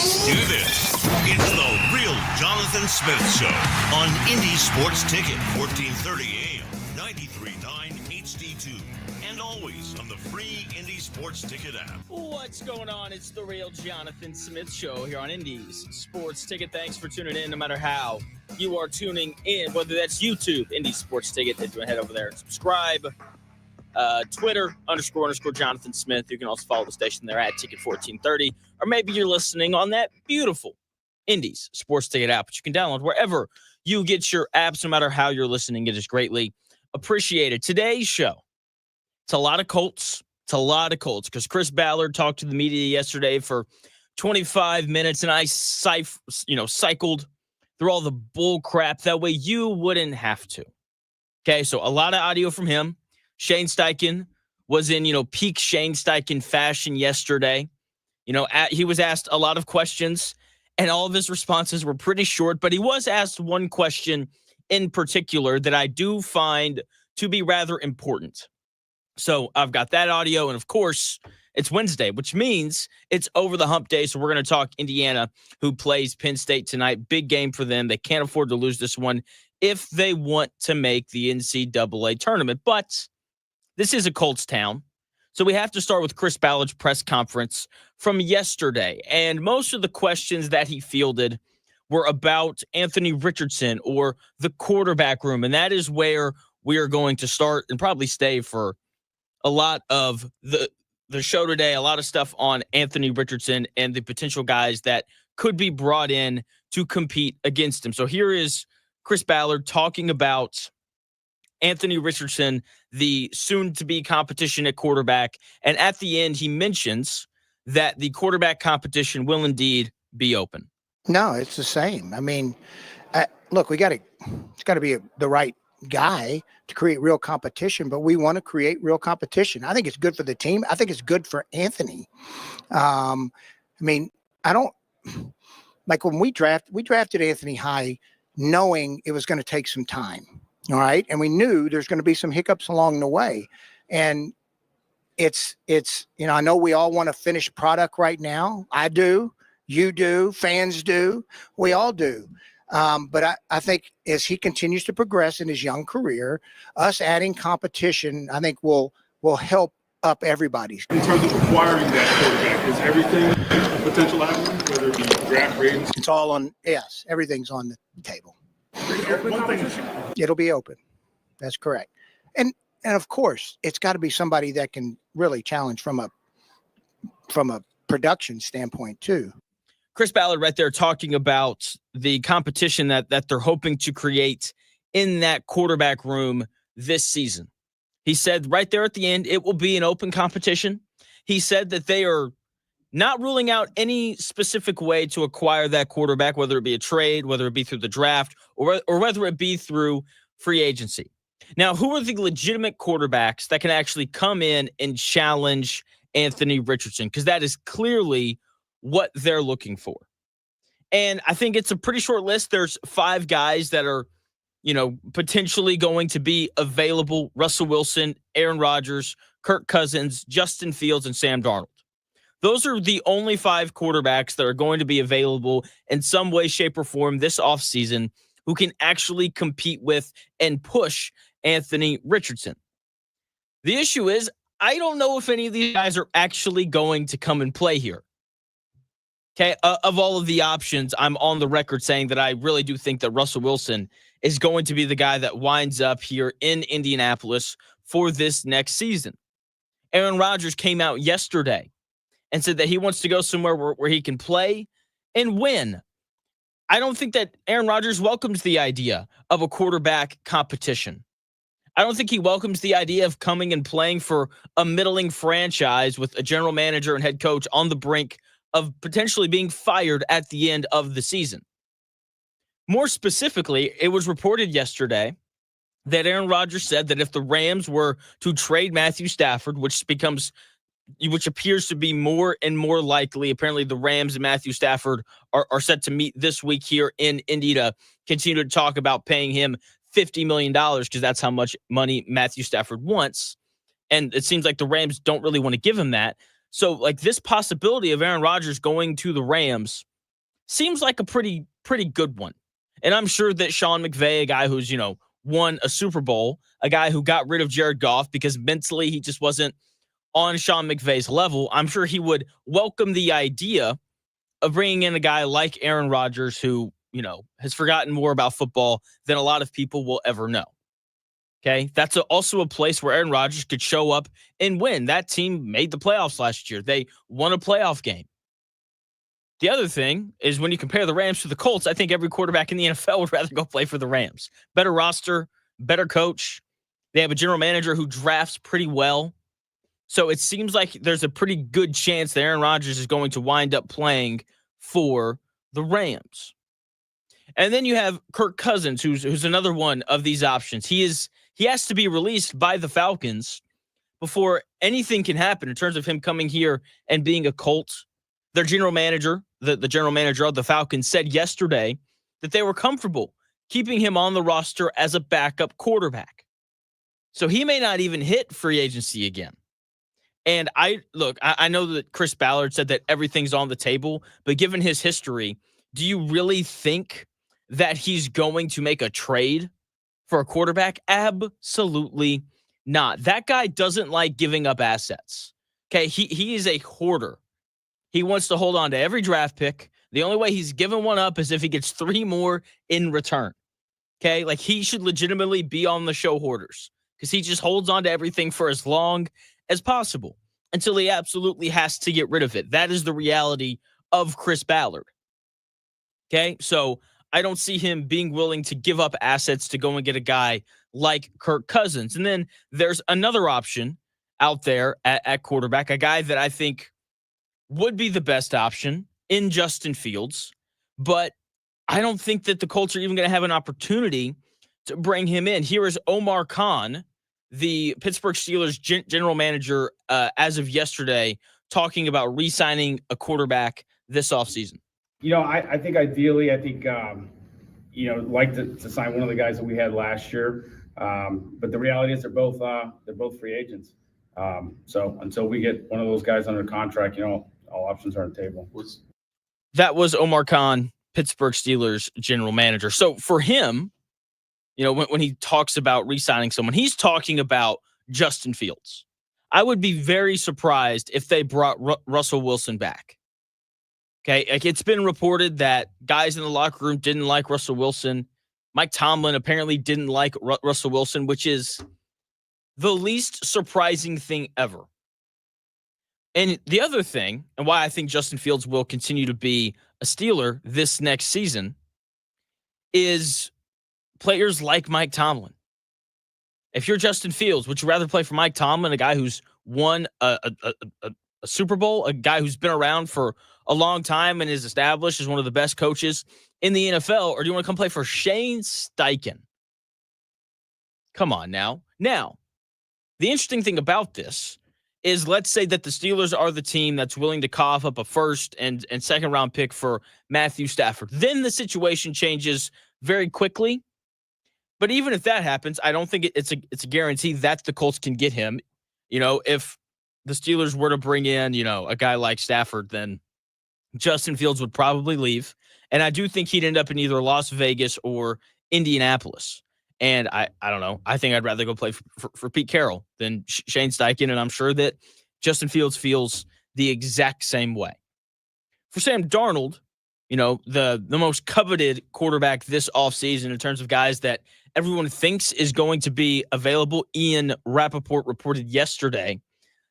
Let's do this. It's the Real Jonathan Smith Show on Indy Sports Ticket, 1430 AM, 93.9 HD2, and always on the free Indy Sports Ticket app. What's going on? It's the Real Jonathan Smith Show here on Indy's Sports Ticket. Thanks for tuning in, no matter how you are tuning in, whether that's YouTube, Indy Sports Ticket. Then head over there and subscribe. Twitter, __ Jonathan Smith. You can also follow the station there at Ticket 1430. Or maybe you're listening on that beautiful Indy's Sports Ticket app, which you can download wherever you get your apps, no matter how you're listening. It is greatly appreciated. Today's show, it's a lot of Colts. It's a lot of Colts because Chris Ballard talked to the media yesterday for 25 minutes, and I cycled through all the bull crap. That way you wouldn't have to. Okay, so a lot of audio from him. Shane Steichen was in, peak Shane Steichen fashion yesterday. He was asked a lot of questions, and all of his responses were pretty short, but he was asked one question in particular that I do find to be rather important. So I've got that audio, and of course, it's Wednesday, which means it's over the hump day, so we're going to talk Indiana, who plays Penn State tonight. Big game for them. They can't afford to lose this one if they want to make the NCAA tournament, but this is a Colts town, so we have to start with Chris Ballard's press conference from yesterday. And most of the questions that he fielded were about Anthony Richardson or the quarterback room, and that is where we are going to start and probably stay for a lot of the show today, a lot of stuff on Anthony Richardson and the potential guys that could be brought in to compete against him. So here is Chris Ballard talking about Anthony Richardson, the soon-to-be competition at quarterback. And at the end, he mentions that the quarterback competition will indeed be open. No, it's the same. I mean, look, it's got to be the right guy to create real competition, but we want to create real competition. I think it's good for the team. I think it's good for Anthony. When we drafted Anthony high, knowing it was going to take some time. All right. And we knew there's going to be some hiccups along the way. And it's, I know we all want a finished product right now. I do. You do. Fans do. We all do. But I think as he continues to progress in his young career, us adding competition, I think will help up everybody's. In terms of acquiring that quarterback, is everything a potential avenue, whether it be draft ratings? It's all on, yes, everything's on the table. It'll be open. That's correct. And of course, it's got to be somebody that can really challenge from a production standpoint too. Chris Ballard right there talking about the competition that they're hoping to create in that quarterback room this season. He said right there at the end, it will be an open competition. He said that they are not ruling out any specific way to acquire that quarterback, whether it be a trade, whether it be through the draft, or whether it be through free agency. Now, who are the legitimate quarterbacks that can actually come in and challenge Anthony Richardson? Because that is clearly what they're looking for. And I think it's a pretty short list. There's 5 guys that are, potentially going to be available: Russell Wilson, Aaron Rodgers, Kirk Cousins, Justin Fields, and Sam Darnold. Those are the only 5 quarterbacks that are going to be available in some way, shape, or form this offseason who can actually compete with and push Anthony Richardson. The issue is, I don't know if any of these guys are actually going to come and play here. Okay, of all of the options, I'm on the record saying that I really do think that Russell Wilson is going to be the guy that winds up here in Indianapolis for this next season. Aaron Rodgers came out yesterday and said that he wants to go somewhere where he can play and win. I don't think that Aaron Rodgers welcomes the idea of a quarterback competition. I don't think he welcomes the idea of coming and playing for a middling franchise with a general manager and head coach on the brink of potentially being fired at the end of the season. More specifically, it was reported yesterday that Aaron Rodgers said that if the Rams were to trade Matthew Stafford, which appears to be more and more likely. Apparently, the Rams and Matthew Stafford are set to meet this week here in Indy to continue to talk about paying him $50 million because that's how much money Matthew Stafford wants. And it seems like the Rams don't really want to give him that. So, this possibility of Aaron Rodgers going to the Rams seems like a pretty good one. And I'm sure that Sean McVay, a guy who's, won a Super Bowl, a guy who got rid of Jared Goff because mentally he just wasn't on Sean McVay's level, I'm sure he would welcome the idea of bringing in a guy like Aaron Rodgers who, has forgotten more about football than a lot of people will ever know. Okay, that's also a place where Aaron Rodgers could show up and win. That team made the playoffs last year. They won a playoff game. The other thing is when you compare the Rams to the Colts, I think every quarterback in the NFL would rather go play for the Rams. Better roster, better coach. They have a general manager who drafts pretty well. So it seems like there's a pretty good chance that Aaron Rodgers is going to wind up playing for the Rams. And then you have Kirk Cousins, who's another one of these options. He has to be released by the Falcons before anything can happen in terms of him coming here and being a Colt. Their general manager, the general manager of the Falcons, said yesterday that they were comfortable keeping him on the roster as a backup quarterback. So he may not even hit free agency again. And I know that Chris Ballard said that everything's on the table, but given his history, do you really think that he's going to make a trade for a quarterback? Absolutely not. That guy doesn't like giving up assets. Okay, he is a hoarder. He wants to hold on to every draft pick. The only way he's giving one up is if he gets 3 more in return. Okay, like he should legitimately be on the show hoarders because he just holds on to everything for as long as possible until he absolutely has to get rid of it. That is the reality of Chris Ballard. Okay, so I don't see him being willing to give up assets to go and get a guy like Kirk Cousins. And then there's another option out there at quarterback, a guy that I think would be the best option in Justin Fields, but I don't think that the Colts are even going to have an opportunity to bring him in. Here is Omar Khan, the Pittsburgh Steelers general manager, as of yesterday, talking about re-signing a quarterback this offseason. I think ideally, like to sign one of the guys that we had last year. But the reality is they're both free agents. So until we get one of those guys under contract, all options are on the table. That was Omar Khan, Pittsburgh Steelers general manager. So for him, when he talks about re-signing someone, he's talking about Justin Fields. I would be very surprised if they brought Russell Wilson back. Okay, like it's been reported that guys in the locker room didn't like Russell Wilson. Mike Tomlin apparently didn't like Russell Wilson, which is the least surprising thing ever. And the other thing, and why I think Justin Fields will continue to be a Steeler this next season, is players like Mike Tomlin. If you're Justin Fields, would you rather play for Mike Tomlin, a guy who's won a Super Bowl, a guy who's been around for a long time and is established as one of the best coaches in the NFL, or do you want to come play for Shane Steichen? Come on now. Now, the interesting thing about this is let's say that the Steelers are the team that's willing to cough up a first and second round pick for Matthew Stafford. Then the situation changes very quickly. But even if that happens, I don't think it's a guarantee that the Colts can get him. If the Steelers were to bring in, a guy like Stafford, then Justin Fields would probably leave. And I do think he'd end up in either Las Vegas or Indianapolis. And I don't know. I think I'd rather go play for Pete Carroll than Shane Steichen. And I'm sure that Justin Fields feels the exact same way. For Sam Darnold, the most coveted quarterback this offseason in terms of guys that everyone thinks is going to be available, Ian Rappaport reported yesterday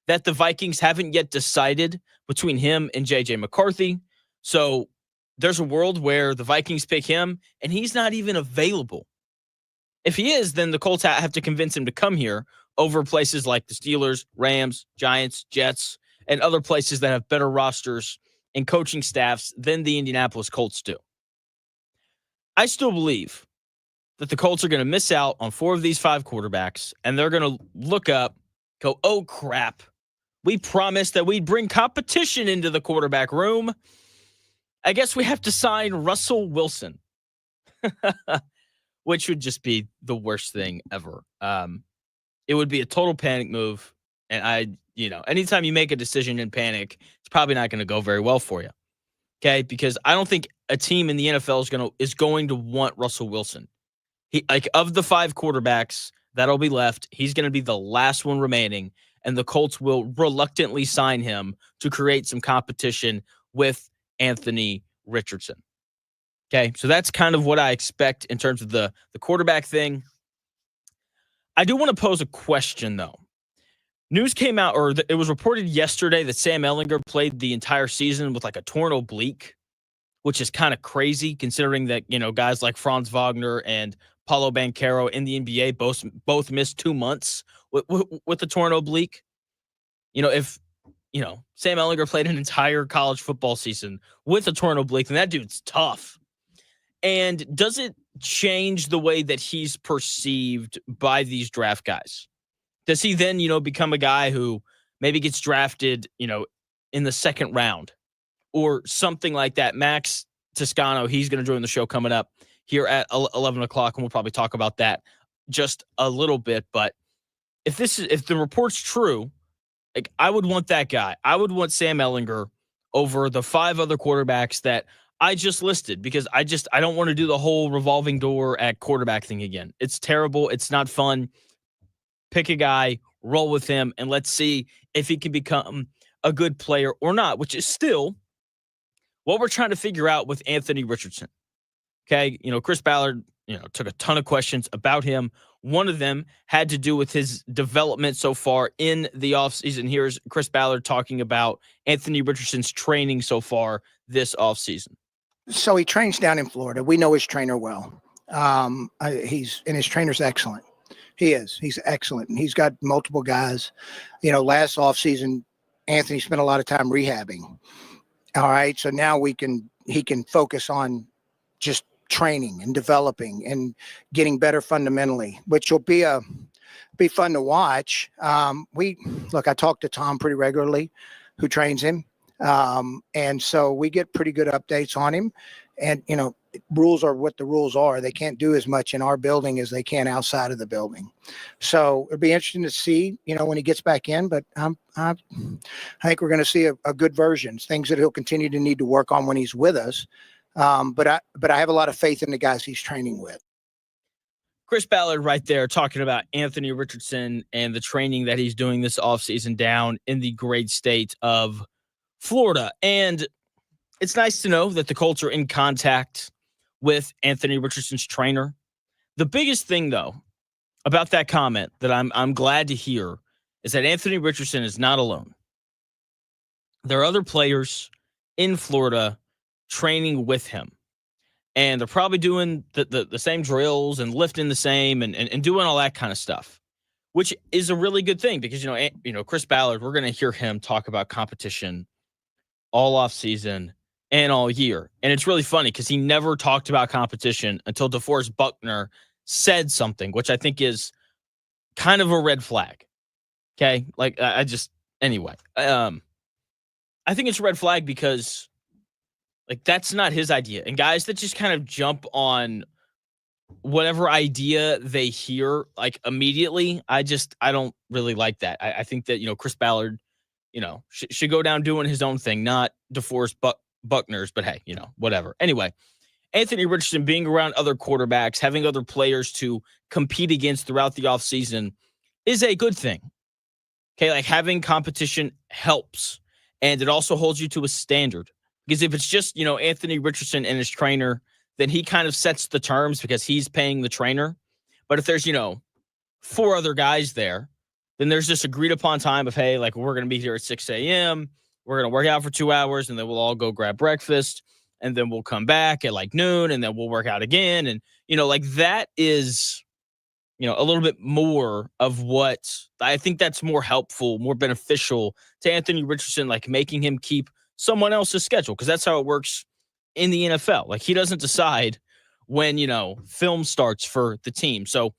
that the Vikings haven't yet decided between him and J.J. McCarthy. So there's a world where the Vikings pick him and he's not even available. If he is, then the Colts have to convince him to come here over places like the Steelers, Rams, Giants, Jets, and other places that have better rosters and coaching staffs than the Indianapolis Colts do. I still believe that the Colts are going to miss out on 4 of these 5 quarterbacks, and they're going to look up, go, oh, crap. We promised that we'd bring competition into the quarterback room. I guess we have to sign Russell Wilson. Which would just be the worst thing ever. It would be a total panic move. And anytime you make a decision in panic, it's probably not going to go very well for you. Okay? Because I don't think a team in the NFL is going to want Russell Wilson. He, like, of the 5 quarterbacks that'll be left, he's going to be the last one remaining, and the Colts will reluctantly sign him to create some competition with Anthony Richardson. Okay, so that's kind of what I expect in terms of the quarterback thing. I do want to pose a question, though. News came out, or it was reported yesterday, that Sam Ehlinger played the entire season with like a torn oblique, which is kind of crazy considering that, guys like Franz Wagner and Paulo Banchero in the NBA both missed 2 months with a torn oblique. If Sam Ehlinger played an entire college football season with a torn oblique, then that dude's tough. And does it change the way that he's perceived by these draft guys? Does he then, become a guy who maybe gets drafted, in the second round or something like that? Max Toscano, he's going to join the show coming up here at 11 o'clock, and we'll probably talk about that just a little bit. But if the report's true, like, I would want that guy. I would want Sam Ehlinger over the 5 other quarterbacks that I just listed, because I don't want to do the whole revolving door at quarterback thing again. It's terrible. It's not fun. Pick a guy, roll with him, and let's see if he can become a good player or not, which is still what we're trying to figure out with Anthony Richardson. Okay, Chris Ballard, took a ton of questions about him. One of them had to do with his development so far in the offseason. Here's Chris Ballard talking about Anthony Richardson's training so far this offseason. So he trains down in Florida. We know his trainer well. His trainer's excellent. He is. He's excellent. And he's got multiple guys. Last offseason, Anthony spent a lot of time rehabbing. All right. So now he can focus on just training and developing and getting better fundamentally, which will be fun to watch. I talk to Tom pretty regularly, who trains him. And so we get pretty good updates on him. And, rules are what the rules are. They can't do as much in our building as they can outside of the building. So it'll be interesting to see, when he gets back in, but I think we're going to see a good version, things that he'll continue to need to work on when he's with us. But I have a lot of faith in the guys he's training with. Chris Ballard right there talking about Anthony Richardson and the training that he's doing this offseason down in the great state of Florida. And it's nice to know that the Colts are in contact with Anthony Richardson's trainer. The biggest thing, though, about that comment that I'm glad to hear is that Anthony Richardson is not alone. There are other players in Florida training with him, and they're probably doing the same drills and lifting the same and doing all that kind of stuff, which is a really good thing because, Chris Ballard, we're going to hear him talk about competition all off season and all year. And it's really funny because he never talked about competition until DeForest Buckner said something, which I think is kind of a red flag. Okay. Like anyway, I think it's a red flag because that's not his idea. And guys that just kind of jump on whatever idea they hear immediately, I don't really like that. I think that, Chris Ballard, should go down doing his own thing, not DeForest Buckner's, but hey, whatever. Anyway, Anthony Richardson being around other quarterbacks, having other players to compete against throughout the offseason is a good thing. Okay, having competition helps, and it also holds you to a standard. Because if it's just, Anthony Richardson and his trainer, then he kind of sets the terms because he's paying the trainer. But if there's, 4 other guys there, then there's this agreed upon time of, hey, we're going to be here at 6 a.m., we're going to work out for 2 hours, and then we'll all go grab breakfast, and then we'll come back at noon, and then we'll work out again. And, that is, a little bit more of what I think that's more helpful, more beneficial to Anthony Richardson, making him keep someone else's schedule, because that's how it works in the NFL. He doesn't decide when, film starts for the team. So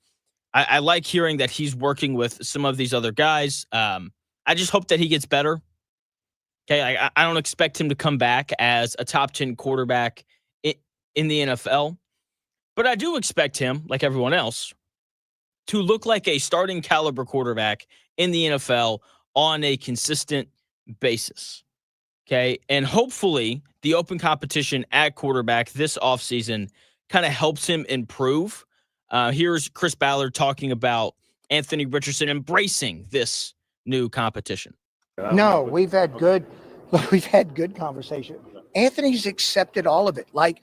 I like hearing that he's working with some of these other guys. I just hope that he gets better. Okay, I don't expect him to come back as a top 10 quarterback in the NFL, but I do expect him, like everyone else, to look like a starting caliber quarterback in the NFL on a consistent basis. Okay. And hopefully the open competition at quarterback this offseason kind of helps him improve. Here's Chris Ballard talking about Anthony Richardson embracing this new competition. No, we've had good conversation. Anthony's accepted all of it. Like,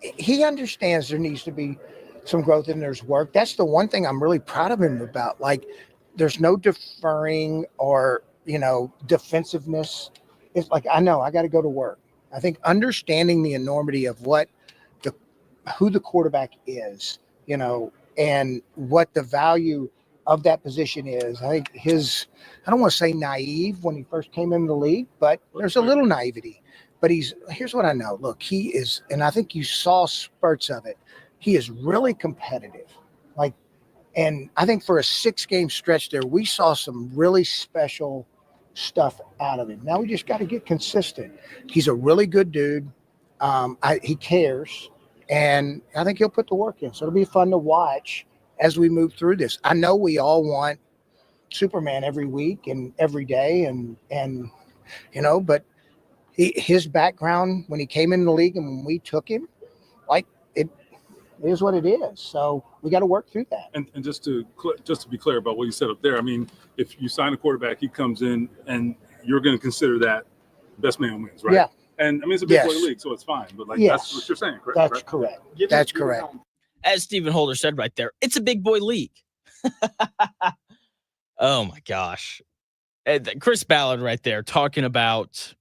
he understands there needs to be some growth and there's work. That's the one thing I'm really proud of him about. Like, there's no deferring or, defensiveness. It's like, I know I got to go to work. I think understanding the enormity of who the quarterback is, and what the value of that position is. I think I don't want to say naive when he first came into the league, but there's a little naivety. But here's what I know. Look, he is, and I think you saw spurts of it. He is really competitive. And I think for a 6-game stretch there, we saw some really special stuff out of him. Now we just got to get consistent. He's a really good dude. He cares, and I think he'll put the work in. So it'll be fun to watch as we move through this. I know we all want Superman every week and every day, but his background when he came into the league and when we took him, it is what it is. So we got to work through that. And just to be clear about what you said up there, I mean, if you sign a quarterback, he comes in and you're going to consider that best man wins, right? Yeah. And I mean, it's a big boy league, so it's fine. But that's what you're saying, correct? That's correct. That's correct. As Stephen Holder said right there, it's a big boy league. Oh my gosh. Chris Ballard right there talking about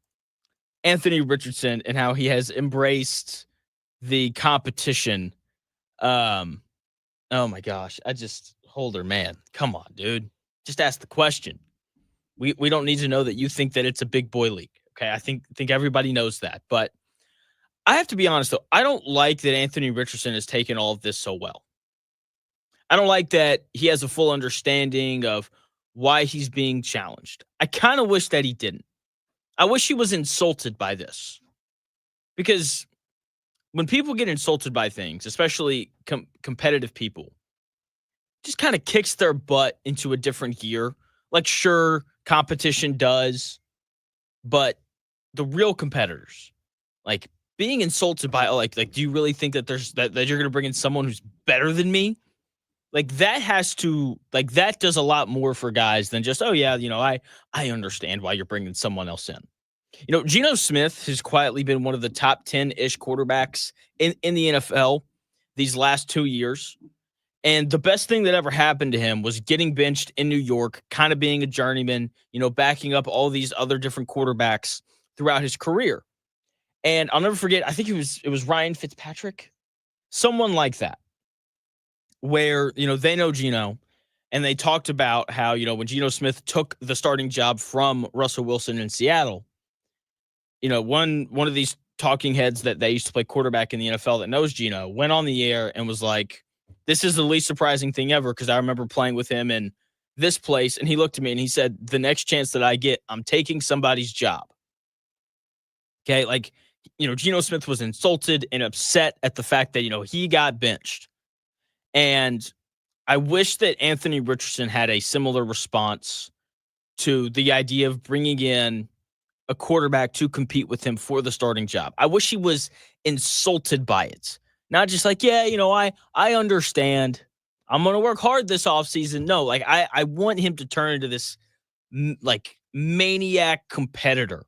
Anthony Richardson and how he has embraced the competition. Oh my gosh. Holder, man, come on, dude. Just ask the question. We don't need to know that you think that it's a big boy league. Okay. I think everybody knows that, but I have to be honest though. I don't like that Anthony Richardson has taken all of this so well. I don't like that he has a full understanding of why he's being challenged. I kind of wish that he didn't. I wish he was insulted by this, because when people get insulted by things, especially competitive people, just kind of kicks their butt into a different gear. Like, sure, competition does, but the real competitors, like being insulted by, do you really think that that you're going to bring in someone who's better than me? Like, that does a lot more for guys than just, oh yeah, I understand why you're bringing someone else in. Geno Smith has quietly been one of the top 10-ish quarterbacks in the NFL these last 2 years. And the best thing that ever happened to him was getting benched in New York, kind of being a journeyman, backing up all these other different quarterbacks throughout his career. And I'll never forget, I think it was Ryan Fitzpatrick, someone like that, where, they know Geno, and they talked about how, when Geno Smith took the starting job from Russell Wilson in Seattle, one of these talking heads that they used to play quarterback in the NFL that knows Geno went on the air and was like, this is the least surprising thing ever, because I remember playing with him in this place. And he looked at me and he said, the next chance that I get, I'm taking somebody's job. Okay. Geno Smith was insulted and upset at the fact that, he got benched. And I wish that Anthony Richardson had a similar response to the idea of bringing in a quarterback to compete with him for the starting job. I wish he was insulted by it. Not just like, yeah, I understand. I'm going to work hard this offseason. No, I want him to turn into this maniac competitor.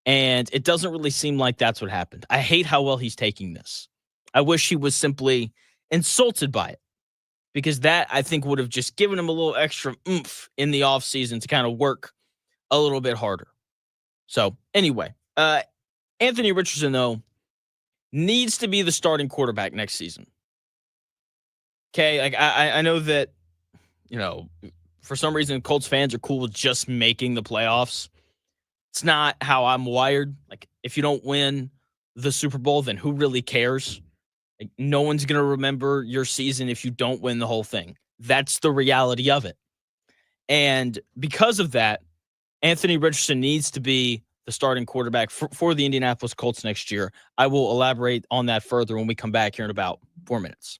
And it doesn't really seem like that's what happened. I hate how well he's taking this. I wish he was simply insulted by it, because that, I think, would have just given him a little extra oomph in the offseason to kind of work a little bit harder. So anyway, Anthony Richardson, though, needs to be the starting quarterback next season. Okay, I know that, for some reason, Colts fans are cool with just making the playoffs. It's not how I'm wired. If you don't win the Super Bowl, then who really cares? No one's going to remember your season if you don't win the whole thing. That's the reality of it. And because of that, Anthony Richardson needs to be the starting quarterback for the Indianapolis Colts next year. I will elaborate on that further when we come back here in about 4 minutes.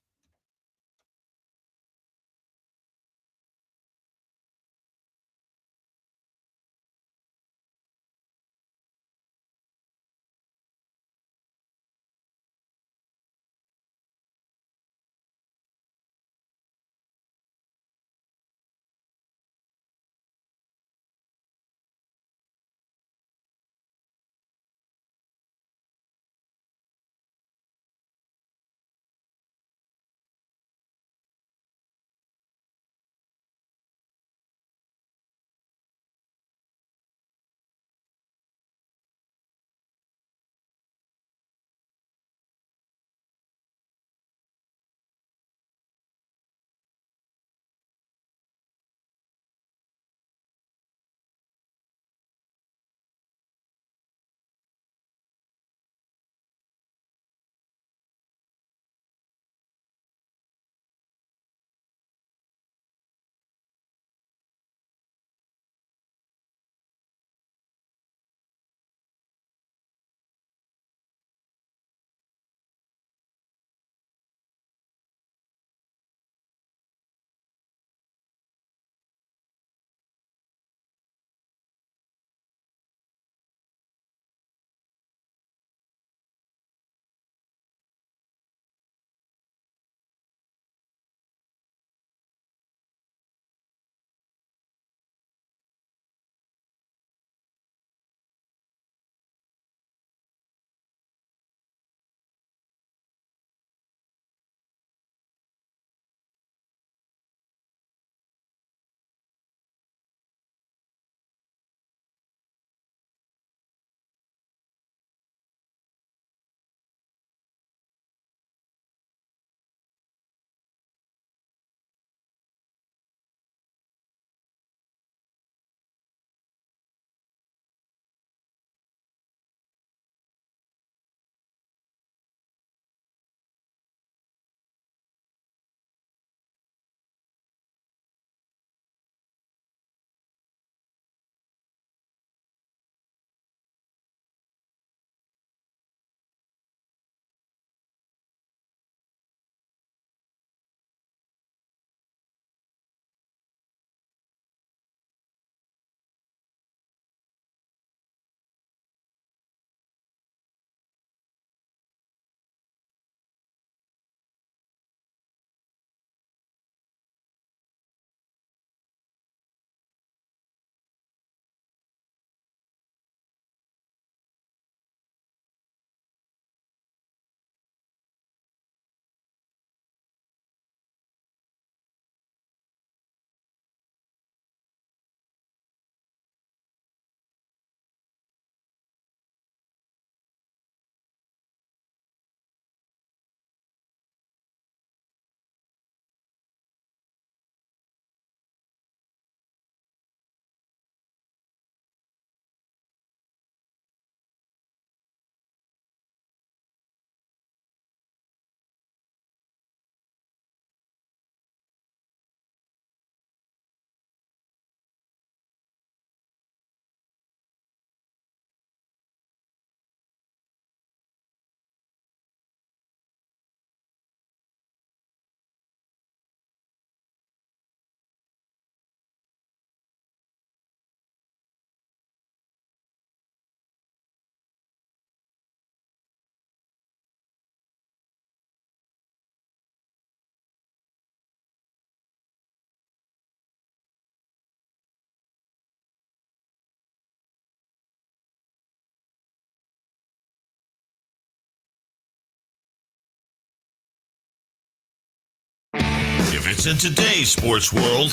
If it's in today's sports world,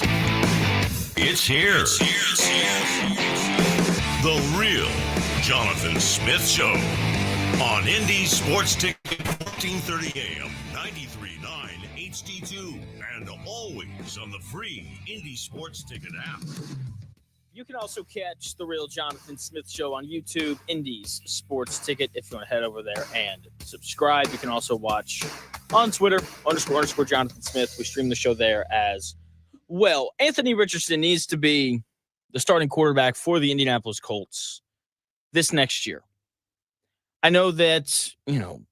it's here. The Real Jonathan Smith Show on Indy Sports Ticket, 1430 AM, 93.9 HD2, and always on the free Indy Sports Ticket app. You can also catch The Real Jonathan Smith Show on YouTube, Indy's Sports Ticket, if you want to head over there and subscribe. You can also watch on Twitter, __ Jonathan Smith. We stream the show there as well. Anthony Richardson needs to be the starting quarterback for the Indianapolis Colts this next year. I know that,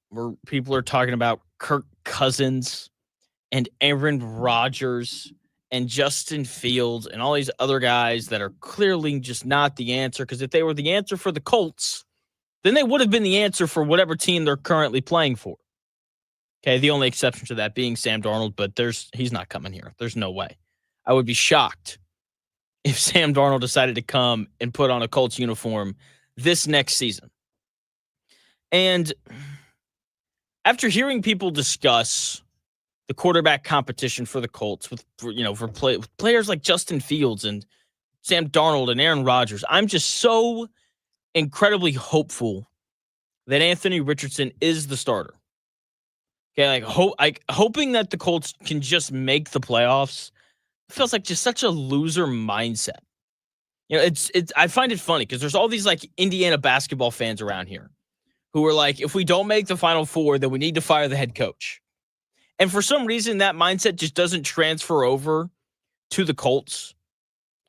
where people are talking about Kirk Cousins and Aaron Rodgers and Justin Fields and all these other guys that are clearly just not the answer, because if they were the answer for the Colts, then they would have been the answer for whatever team they're currently playing for. Okay, the only exception to that being Sam Darnold, but he's not coming here. There's no way. I would be shocked if Sam Darnold decided to come and put on a Colts uniform this next season. And after hearing people discuss the quarterback competition for the Colts with players like Justin Fields and Sam Darnold and Aaron Rodgers, I'm just so incredibly hopeful that Anthony Richardson is the starter. Okay, hoping that the Colts can just make the playoffs feels like just such a loser mindset. I find it funny because there's all these like Indiana basketball fans around here who are like, if we don't make the Final Four, then we need to fire the head coach. And for some reason, that mindset just doesn't transfer over to the Colts.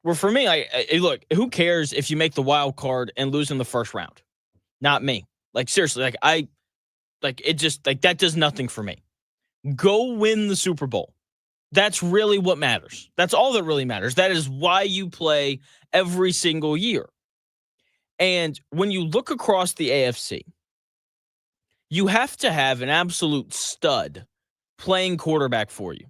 Where for me, look, who cares if you make the wild card and lose in the first round? Not me. Like, seriously, that does nothing for me. Go win the Super Bowl. That's really what matters. That's all that really matters. That is why you play every single year. And when you look across the AFC, you have to have an absolute stud playing quarterback for you.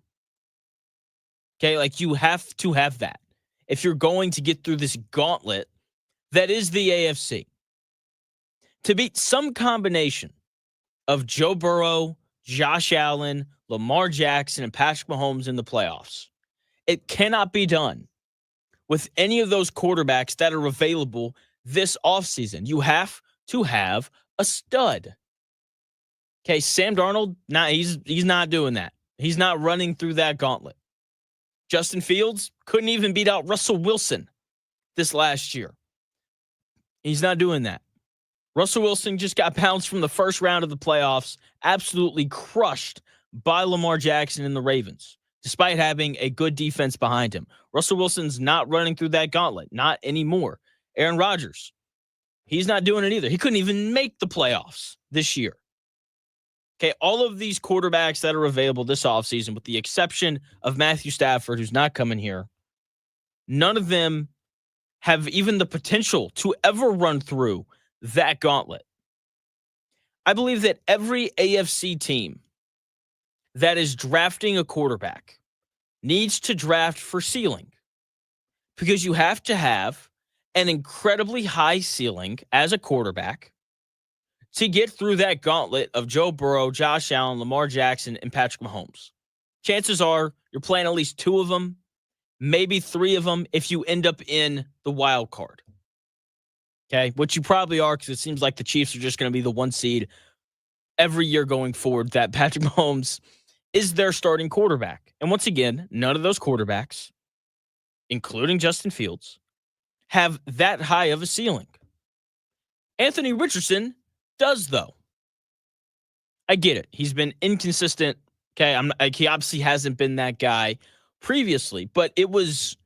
Okay, like you have to have that if you're going to get through this gauntlet that is the AFC. To beat some combination of Joe Burrow, Josh Allen, Lamar Jackson, and Patrick Mahomes in the playoffs, it cannot be done with any of those quarterbacks that are available this offseason. You have to have a stud. Okay, Sam Darnold, he's not doing that. He's not running through that gauntlet. Justin Fields couldn't even beat out Russell Wilson this last year. He's not doing that. Russell Wilson just got bounced from the first round of the playoffs, absolutely crushed by Lamar Jackson and the Ravens, despite having a good defense behind him. Russell Wilson's not running through that gauntlet, not anymore. Aaron Rodgers, he's not doing it either. He couldn't even make the playoffs this year. Okay, all of these quarterbacks that are available this offseason, with the exception of Matthew Stafford, who's not coming here, none of them have even the potential to ever run through that gauntlet. I believe that every AFC team that is drafting a quarterback needs to draft for ceiling, because you have to have an incredibly high ceiling as a quarterback to get through that gauntlet of Joe Burrow, Josh Allen, Lamar Jackson, and Patrick Mahomes. Chances are you're playing at least two of them, maybe three of them if you end up in the wild card. Okay, which you probably are, because it seems like the Chiefs are just going to be the one seed every year going forward, that Patrick Mahomes is their starting quarterback. And once again, none of those quarterbacks, including Justin Fields, have that high of a ceiling. Anthony Richardson does, though. I get it. He's been inconsistent. Okay, he obviously hasn't been that guy previously, but it was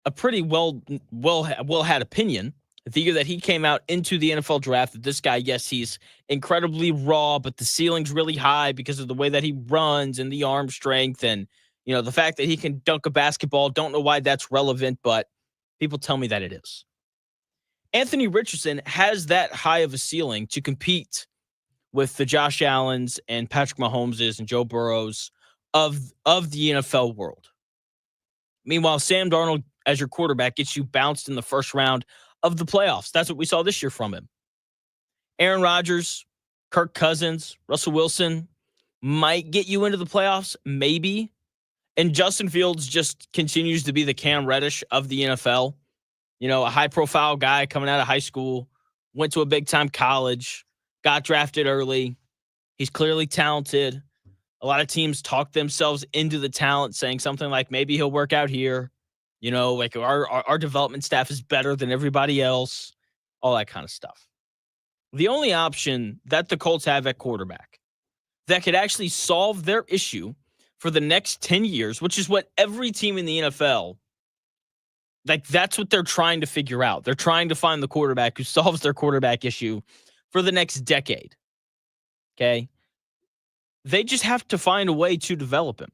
a pretty well had opinion the year that he came out into the NFL draft that this guy, yes, he's incredibly raw, but the ceiling's really high because of the way that he runs and the arm strength and, the fact that he can dunk a basketball. Don't know why that's relevant, but people tell me that it is. Anthony Richardson has that high of a ceiling to compete with the Josh Allens and Patrick Mahomeses and Joe Burrows of the NFL world. Meanwhile, Sam Darnold as your quarterback gets you bounced in the first round of the playoffs. That's what we saw this year from him. Aaron Rodgers, Kirk Cousins, Russell Wilson might get you into the playoffs, maybe. And Justin Fields just continues to be the Cam Reddish of the NFL. You know, a high-profile guy coming out of high school, went to a big-time college, got drafted early. He's clearly talented. A lot of teams talk themselves into the talent, saying something like, maybe he'll work out here. You know, like our development staff is better than everybody else, all that kind of stuff. The only option that the Colts have at quarterback that could actually solve their issue for the next 10 years, which is what every team in the NFL, like that's what they're trying to figure out. They're trying to find the quarterback who solves their quarterback issue for the next decade. Okay? They just have to find a way to develop him.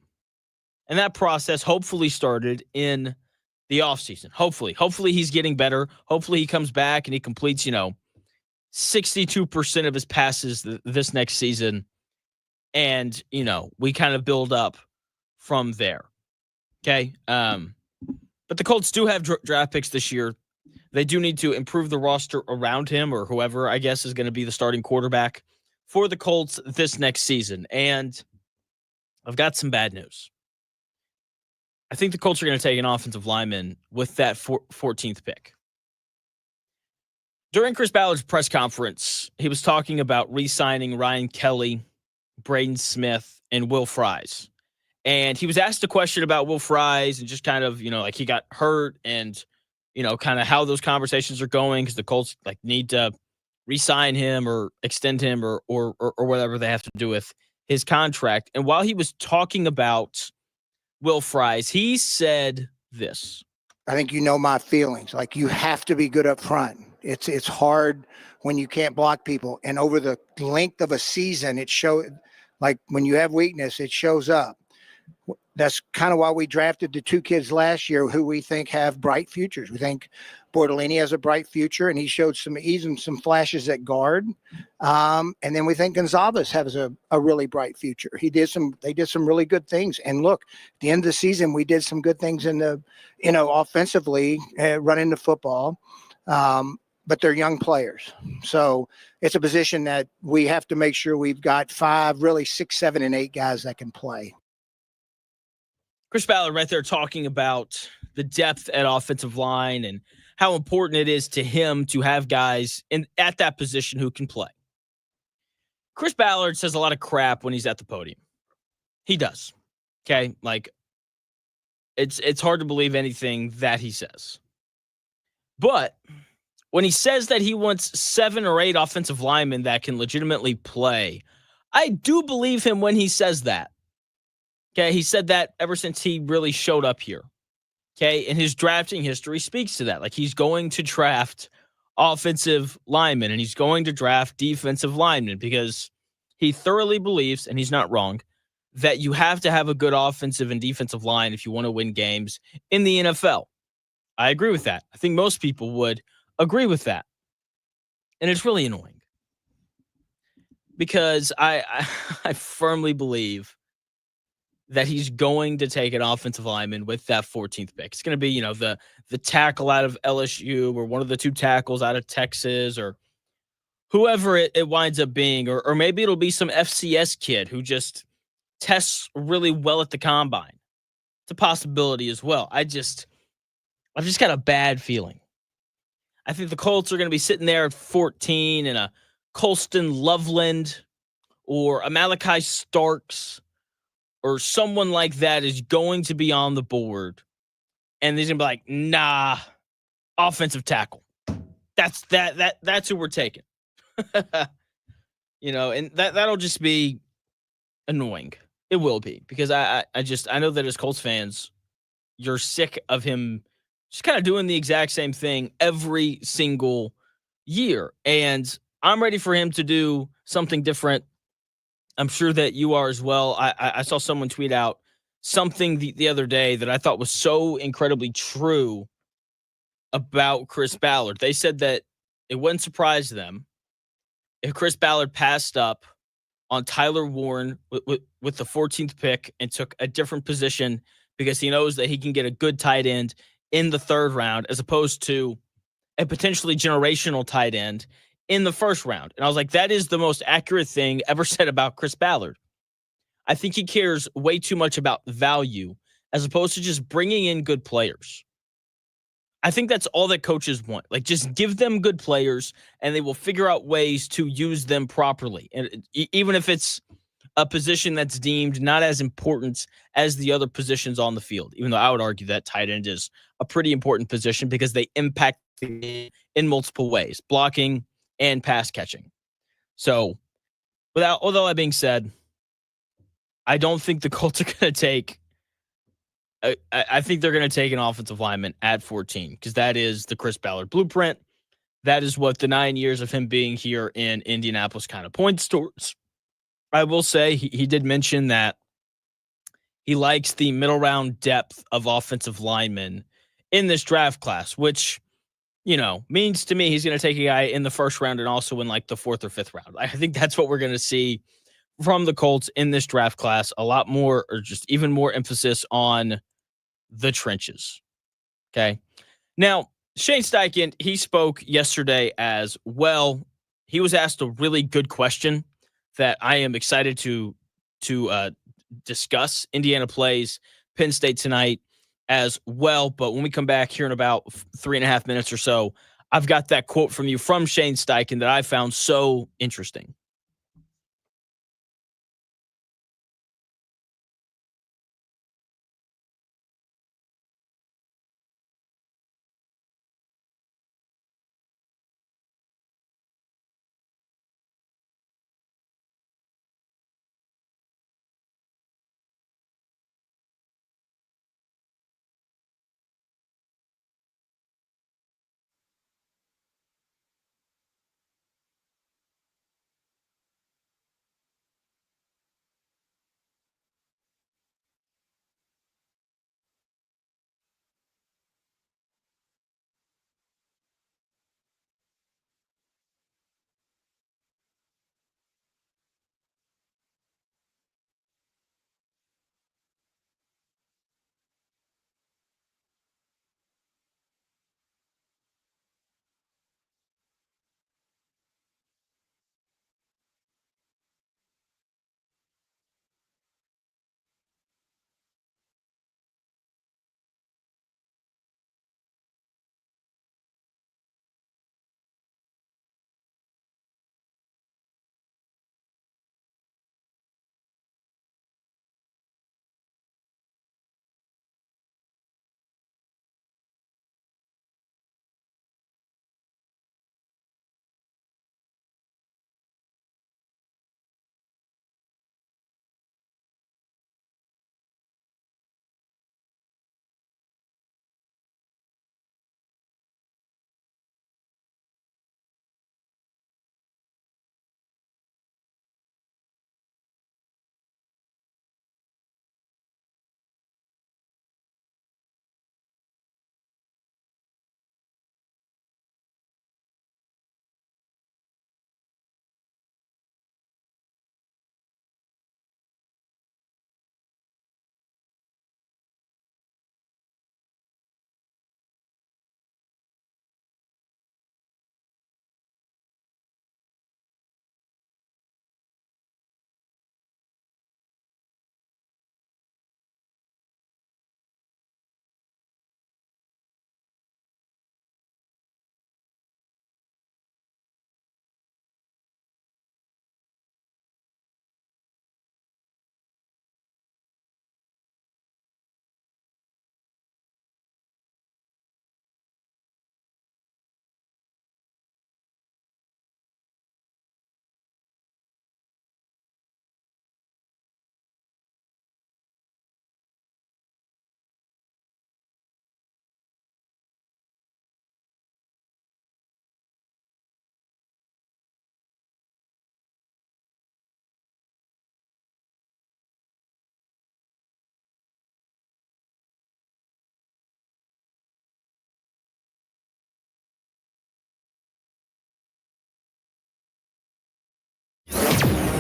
And that process hopefully started in the offseason. Hopefully he's getting better. Hopefully he comes back and he completes, 62% of his passes this next season. And, we kind of build up from there. Okay. But the Colts do have draft picks this year. They do need to improve the roster around him, or whoever, I guess, is going to be the starting quarterback for the Colts this next season. And I've got some bad news. I think the Colts are going to take an offensive lineman with that 14th pick. During Chris Ballard's press conference, he was talking about re-signing Ryan Kelly, Braden Smith, and Will Fries. And he was asked a question about Will Fries and just kind of, like he got hurt and, kind of how those conversations are going because the Colts need to re-sign him or extend him or whatever they have to do with his contract. And while he was talking about Will Fries, he said this. I think my feelings. Like, you have to be good up front. It's hard when you can't block people. And over the length of a season, it shows, like when you have weakness, it shows up. That's kind of why we drafted the two kids last year who we think have bright futures. We think Bortolini has a bright future, and he showed some flashes at guard. And then we think Gonzalez has a really bright future. They did some really good things. And look, at the end of the season, we did some good things in the, offensively, running the football. But they're young players. So it's a position that we have to make sure we've got 5, really 6, 7, and 8 guys that can play. Chris Ballard right there talking about the depth at offensive line and how important it is to him to have guys at that position who can play. Chris Ballard says a lot of crap when he's at the podium. He does. Okay? Like, it's hard to believe anything that he says. But when he says that he wants 7 or 8 offensive linemen that can legitimately play, I do believe him when he says that. Okay, he said that ever since he really showed up here. Okay, and his drafting history speaks to that. Like, he's going to draft offensive linemen and he's going to draft defensive linemen because he thoroughly believes, and he's not wrong, that you have to have a good offensive and defensive line if you want to win games in the NFL. I agree with that. I think most people would agree with that. And it's really annoying because I firmly believe that he's going to take an offensive lineman with that 14th pick. It's going to be, the tackle out of LSU or one of the 2 tackles out of Texas or whoever it winds up being, or maybe it'll be some FCS kid who just tests really well at the combine. It's a possibility as well. I've just got a bad feeling. I think the Colts are going to be sitting there at 14 and a Colston Loveland or a Malachi Starks or someone like that is going to be on the board. And he's going to be like, nah, offensive tackle. That's who we're taking. And that'll just be annoying. It will be because I know that as Colts fans, you're sick of him just kind of doing the exact same thing every single year. And I'm ready for him to do something different. I'm sure that you are as well. I saw someone tweet out something the other day that I thought was so incredibly true about Chris Ballard. They said that it wouldn't surprise them if Chris Ballard passed up on Tyler Warren with the 14th pick and took a different position because he knows that he can get a good tight end in the 3rd round as opposed to a potentially generational tight end in the 1st round. And I was like, that is the most accurate thing ever said about Chris Ballard. I think he cares way too much about value as opposed to just bringing in good players. I think that's all that coaches want. Like, just give them good players, and they will figure out ways to use them properly. And even if it's a position that's deemed not as important as the other positions on the field, even though I would argue that tight end is a pretty important position because they impact the game in multiple ways, blocking and pass catching. So, with all that being said, I don't think the Colts are going to take. I think they're going to take an offensive lineman at 14 because that is the Chris Ballard blueprint. That is what the 9 years of him being here in Indianapolis kind of points towards. I will say he did mention that he likes the middle round depth of offensive linemen in this draft class, which, means to me he's going to take a guy in the first round and also in like the fourth or fifth round. I think that's what we're going to see from the Colts in this draft class. A lot more, or just even more emphasis on the trenches. Okay. Now, Shane Steichen, he spoke yesterday as well. He was asked a really good question that I am excited to discuss. Indiana plays Penn State tonight as well. But when we come back here in about 3.5 minutes or so, I've got that quote from you from Shane Steichen that I found so interesting.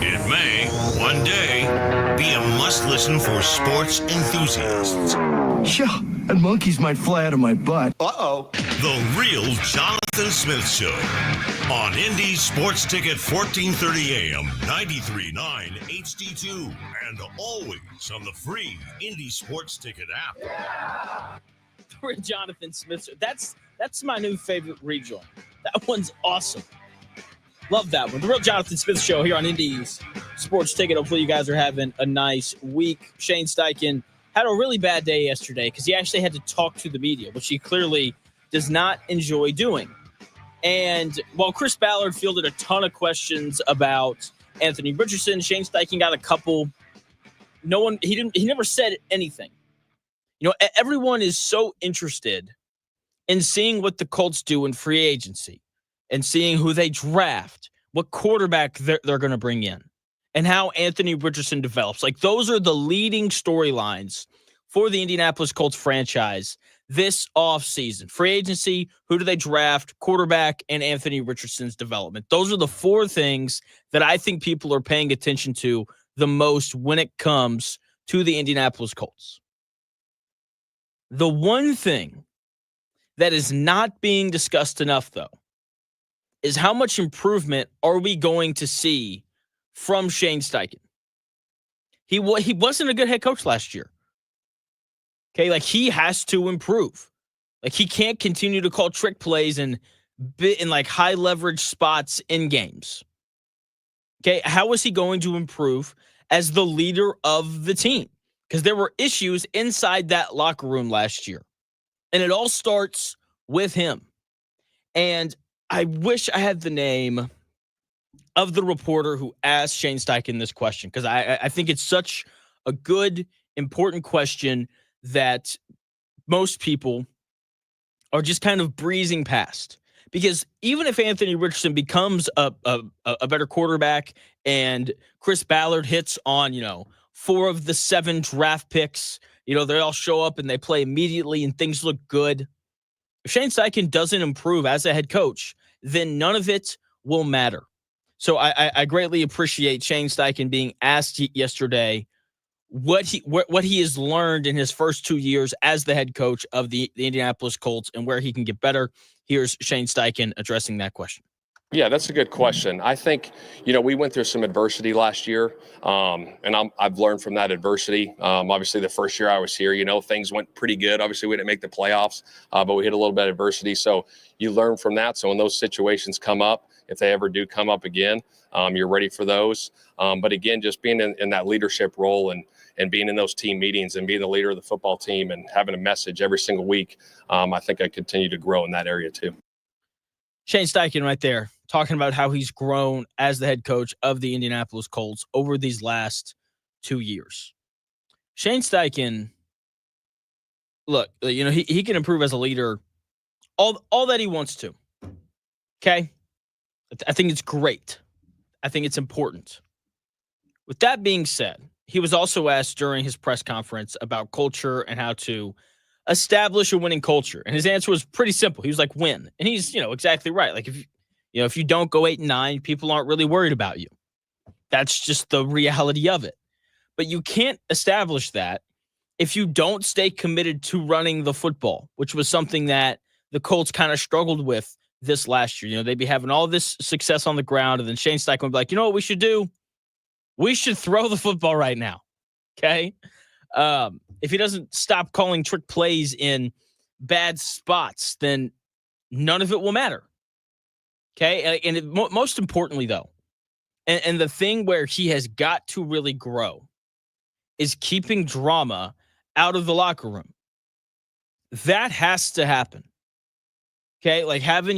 It may, one day, be a must-listen for sports enthusiasts. Sure. and monkeys might fly out of my butt. Uh-oh. The Real Jonathan Smith Show on Indy Sports Ticket 1430 AM, 93.9 HD2, and always on the free Indy Sports Ticket app. The Real Jonathan Smith Show. That's my new favorite rejoin. That one's awesome. Love that one. The Real Jonathan Smith Show here on Indy's Sports Ticket. Hopefully you guys are having a nice week. Shane Steichen had a really bad day yesterday because he actually had to talk to the media, which he clearly does not enjoy doing. And while Chris Ballard fielded a ton of questions about Anthony Richardson, Shane Steichen got a couple. He never said anything. You know, everyone is so interested in seeing what the Colts do in free agency and seeing who they draft, what quarterback they're going to bring in, and how Anthony Richardson develops. Like, those are the leading storylines for the Indianapolis Colts franchise this offseason. Free agency, who do they draft, quarterback, and Anthony Richardson's development. Those are the four things that I think people are paying attention to the most when it comes to the Indianapolis Colts. The one thing that is not being discussed enough, though, is how much improvement are we going to see from Shane Steichen? He wasn't a good head coach last year. Okay, like, he has to improve. Like, he can't continue to call trick plays and bit in like high leverage spots in games. Okay, how is he going to improve as the leader of the team? Because there were issues inside that locker room last year. And it all starts with him. And I wish I had the name of the reporter who asked Shane Steichen this question, because I think it's such a good, important question that most people are just kind of breezing past. Because even if Anthony Richardson becomes a better quarterback and Chris Ballard hits on, 4 of the 7 draft picks, they all show up and they play immediately and things look good. If Shane Steichen doesn't improve as a head coach, then none of it will matter. So I greatly appreciate Shane Steichen being asked yesterday what he has learned in his first 2 years as the head coach of the Indianapolis Colts and where he can get better. Here's Shane Steichen addressing that question. Yeah, that's a good question. I think, we went through some adversity last year, and I've learned from that adversity. Obviously, the first year I was here, things went pretty good. Obviously, we didn't make the playoffs, but we hit a little bit of adversity. So you learn from that. So when those situations come up, if they ever do come up again, you're ready for those. But again, just being in that leadership role and being in those team meetings and being the leader of the football team and having a message every single week, I think I continue to grow in that area too. Shane Steichen right there, talking about how he's grown as the head coach of the Indianapolis Colts over these last 2 years. Shane Steichen, look, he can improve as a leader all that he wants to. Okay? I think it's great. I think it's important. With that being said, he was also asked during his press conference about culture and how to establish a winning culture. And his answer was pretty simple. He was like, win. And he's, exactly right. Like, if you don't go 8-9, people aren't really worried about you. That's just the reality of it. But you can't establish that if you don't stay committed to running the football, which was something that the Colts kind of struggled with this last year. They'd be having all this success on the ground, and then Shane Steichen would be like, what we should do? We should throw the football right now. Okay? If he doesn't stop calling trick plays in bad spots, then none of it will matter. Okay? And most importantly, though, and the thing where he has got to really grow is keeping drama out of the locker room. That has to happen. Okay? Like having,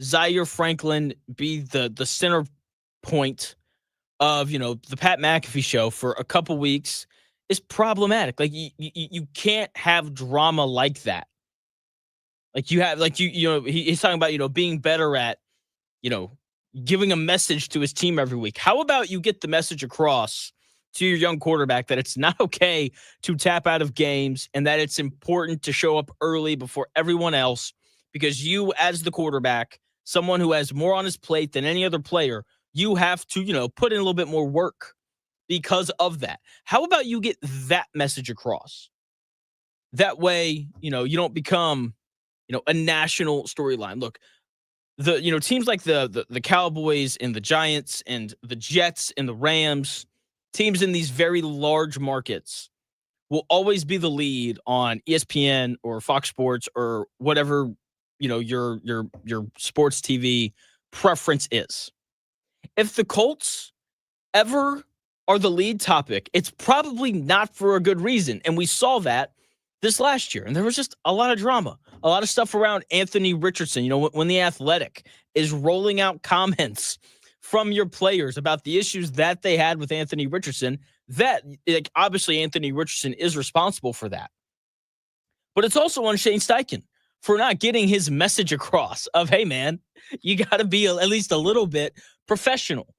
Zaire Franklin be the center point of, the Pat McAfee show for a couple weeks is problematic. Like you can't have drama like that. Like you have, he's talking about, being better at, giving a message to his team every week. How about you get the message across to your young quarterback that it's not okay to tap out of games and that it's important to show up early before everyone else, because you, as the quarterback, someone who has more on his plate than any other player, you have to, put in a little bit more work because of that. How about you get that message across? That way, you don't become, a national storyline. Look, teams like the Cowboys and the Giants and the Jets and the Rams, teams in these very large markets will always be the lead on ESPN or Fox Sports or whatever, your sports TV preference is. If the Colts ever are the lead topic, it's probably not for a good reason. And we saw that this last year. And there was just a lot of drama, a lot of stuff around Anthony Richardson. When The Athletic is rolling out comments from your players about the issues that they had with Anthony Richardson, that obviously Anthony Richardson is responsible for that. But it's also on Shane Steichen for not getting his message across of, hey, man, you got to be at least a little bit professional.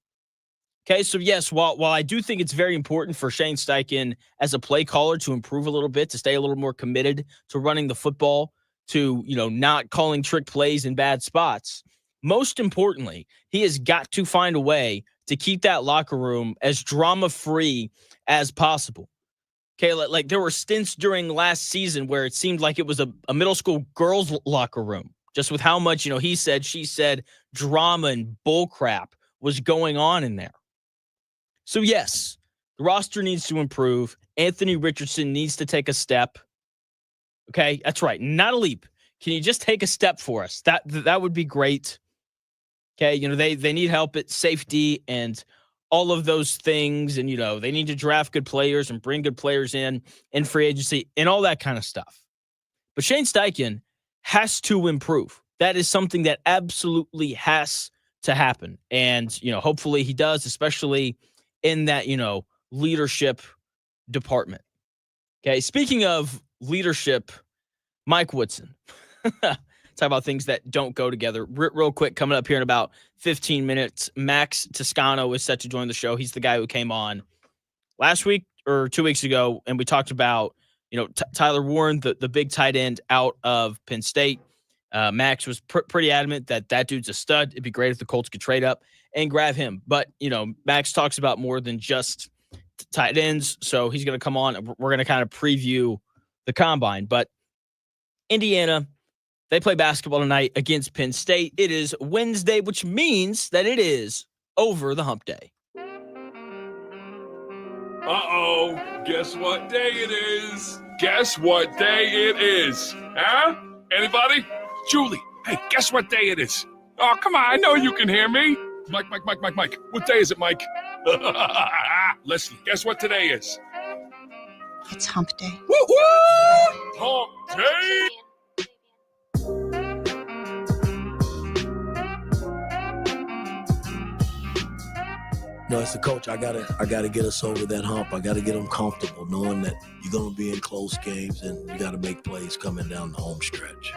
Okay, so yes, while I do think it's very important for Shane Steichen as a play caller to improve a little bit, to stay a little more committed to running the football, to, not calling trick plays in bad spots, most importantly, he has got to find a way to keep that locker room as drama-free as possible. Okay, like there were stints during last season where it seemed like it was a middle school girls' locker room, just with how much, he said, she said, drama and bull crap was going on in there. So yes, the roster needs to improve. Anthony Richardson needs to take a step. Okay, that's right, not a leap. Can you just take a step for us? That would be great. Okay, they need help at safety and all of those things, and they need to draft good players and bring good players in free agency and all that kind of stuff. But Shane Steichen has to improve. That is something that absolutely has to happen, and hopefully he does, especially in that leadership department. Okay, speaking of leadership, Mike Woodson. Talk about things that don't go together. Real quick, coming up here in about 15 minutes, Max Toscano is set to join the show. He's the guy who came on last week or 2 weeks ago, and we talked about, Tyler Warren, the big tight end out of Penn State. Max was pretty adamant that dude's a stud. It'd be great if the Colts could trade up and grab him. But, Max talks about more than just tight ends, so he's going to come on. We're going to kind of preview the combine. But Indiana, they play basketball tonight against Penn State. It is Wednesday, which means that it is over the hump day. Uh-oh, guess what day it is? Guess what day it is? Huh? Anybody? Julie, hey, guess what day it is? Oh, come on, I know you can hear me. Mike. What day is it, Mike? Leslie, guess what today is? It's hump day. Woo-hoo! Hump day! As a coach, I gotta get us over that hump. I gotta get them comfortable, knowing that you're gonna be in close games and you gotta make plays coming down the home stretch.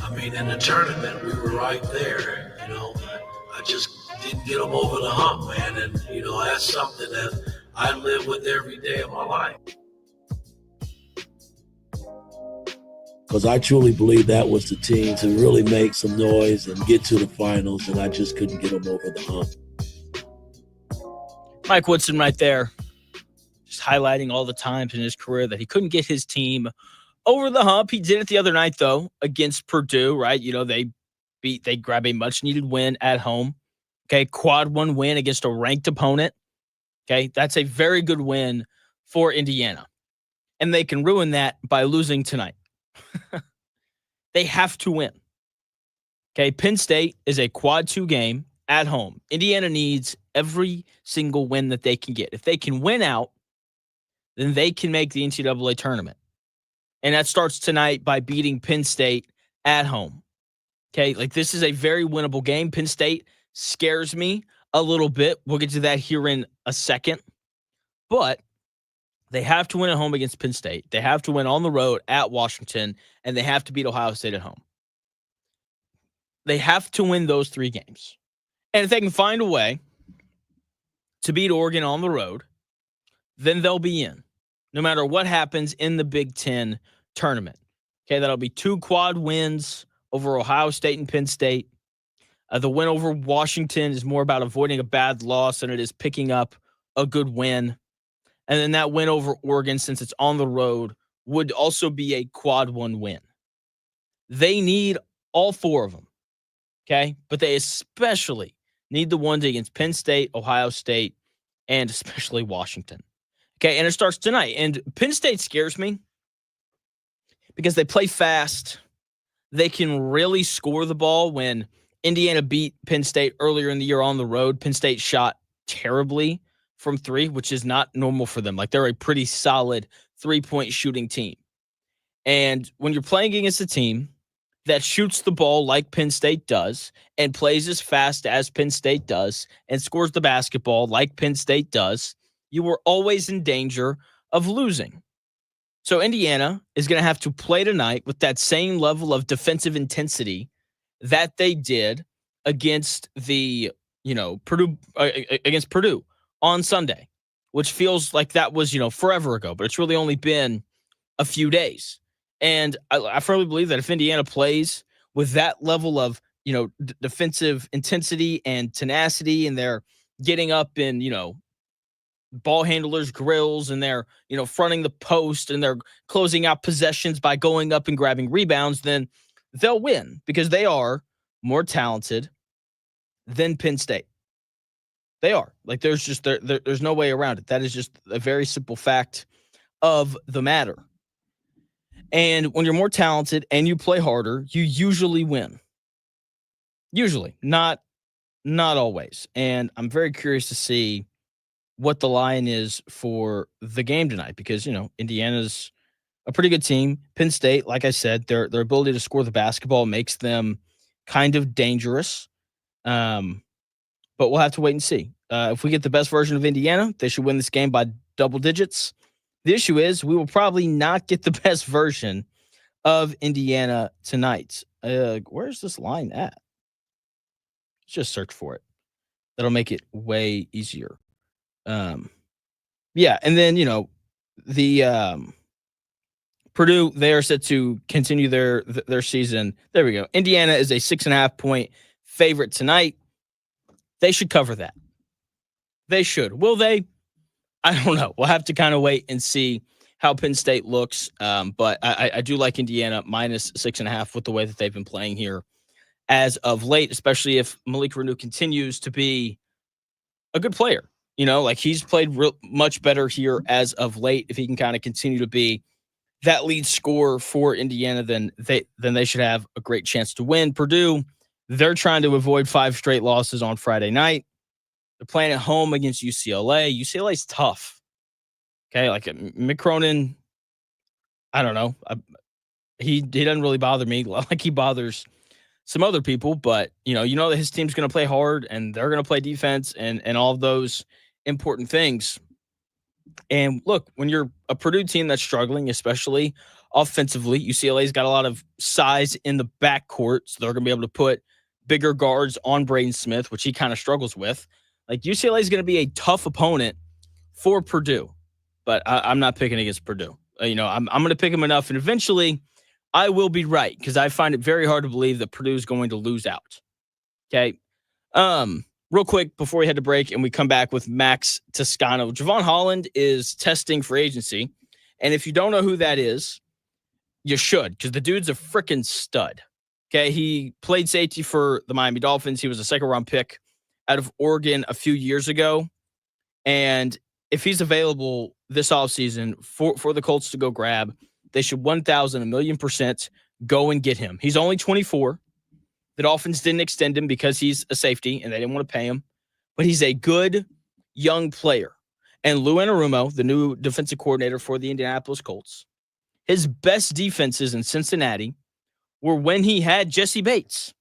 I mean, in the tournament, we were right there. I just didn't get them over the hump, man. And that's something that I live with every day of my life. Because I truly believe that was the team to really make some noise and get to the finals, and I just couldn't get them over the hump. Mike Woodson right there, just highlighting all the times in his career that he couldn't get his team over the hump. He did it the other night, though, against Purdue, right? They grab a much-needed win at home. Okay, quad one win against a ranked opponent. Okay, that's a very good win for Indiana. And they can ruin that by losing tonight. They have to win. Okay, Penn State is a quad 2 game at home. Indiana needs every single win that they can get. If they can win out, then they can make the NCAA tournament. And that starts tonight by beating Penn State at home. Okay, this is a very winnable game. Penn State scares me a little bit. We'll get to that here in a second. But they have to win at home against Penn State. They have to win on the road at Washington, and they have to beat Ohio State at home. They have to win those 3 games. And if they can find a way to beat Oregon on the road, then they'll be in, no matter what happens in the Big Ten tournament. Okay, that'll be 2 quad wins over Ohio State and Penn State. The win over Washington is more about avoiding a bad loss than it is picking up a good win. And then that win over Oregon, since it's on the road, would also be a quad 1 win. They need all 4 of them, okay? But they especially need the ones against Penn State, Ohio State, and especially Washington. Okay, and it starts tonight. And Penn State scares me because they play fast. They can really score the ball. When Indiana beat Penn State earlier in the year on the road, Penn State shot terribly from 3, which is not normal for them. Like, they're a pretty solid 3-point shooting team. And when you're playing against a team that shoots the ball like Penn State does and plays as fast as Penn State does and scores the basketball like Penn State does, you are always in danger of losing. So Indiana is going to have to play tonight with that same level of defensive intensity that they did against the, Purdue, against Purdue on Sunday, which feels like that was, forever ago, but it's really only been a few days. And I firmly believe that if Indiana plays with that level of, defensive intensity and tenacity, and they're getting up in, ball handlers' grills, and they're, fronting the post, and they're closing out possessions by going up and grabbing rebounds, then they'll win because they are more talented than Penn State. They are. Like, there's just there's no way around it. That is just a very simple fact of the matter. And when you're more talented and you play harder, you usually win. Usually, not always. And I'm very curious to see what the line is for the game tonight, because, Indiana's a pretty good team. Penn State, like I said, their ability to score the basketball makes them kind of dangerous. But we'll have to wait and see. If we get the best version of Indiana, they should win this game by double digits. The issue is we will probably not get the best version of Indiana tonight. Where's this line at? Let's just search for it. That'll make it way easier. Yeah, and then, the Purdue, they are set to continue their season. There we go. Indiana is a 6.5-point favorite tonight. They should cover that. They should. Will they? I don't know. We'll have to kind of wait and see how Penn State looks. But I do like Indiana minus 6.5 with the way that they've been playing here as of late, especially if Malik Reneau continues to be a good player. Like, he's played much better here as of late. If he can kind of continue to be that lead scorer for Indiana, then they should have a great chance to win. Purdue, they're trying to avoid 5 straight losses on Friday night. They're playing at home against UCLA. UCLA's tough. Okay, like Mick Cronin, I don't know. He doesn't really bother me like he bothers some other people, but you know that his team's going to play hard and they're going to play defense and all of those important things. And look, when you're a Purdue team that's struggling, especially offensively, UCLA's got a lot of size in the backcourt, so they're going to be able to put bigger guards on Braden Smith, which he kind of struggles with. Like, UCLA is going to be a tough opponent for Purdue, but I'm not picking against Purdue. I'm going to pick them enough, and eventually I will be right, because I find it very hard to believe that Purdue is going to lose out. Okay. Real quick before we head to break and we come back with Max Toscano, Javon Holland is testing free agency. And if you don't know who that is, you should, because the dude's a freaking stud. Okay. He played safety for the Miami Dolphins. He was a 2nd-round pick out of Oregon a few years ago. And if he's available this offseason for the Colts to go grab, they should 1,000,000,000% go and get him. He's only 24. The Dolphins didn't extend him because he's a safety and they didn't want to pay him. But he's a good young player. And Lou Anarumo, the new defensive coordinator for the Indianapolis Colts, his best defenses in Cincinnati were when he had Jesse Bates.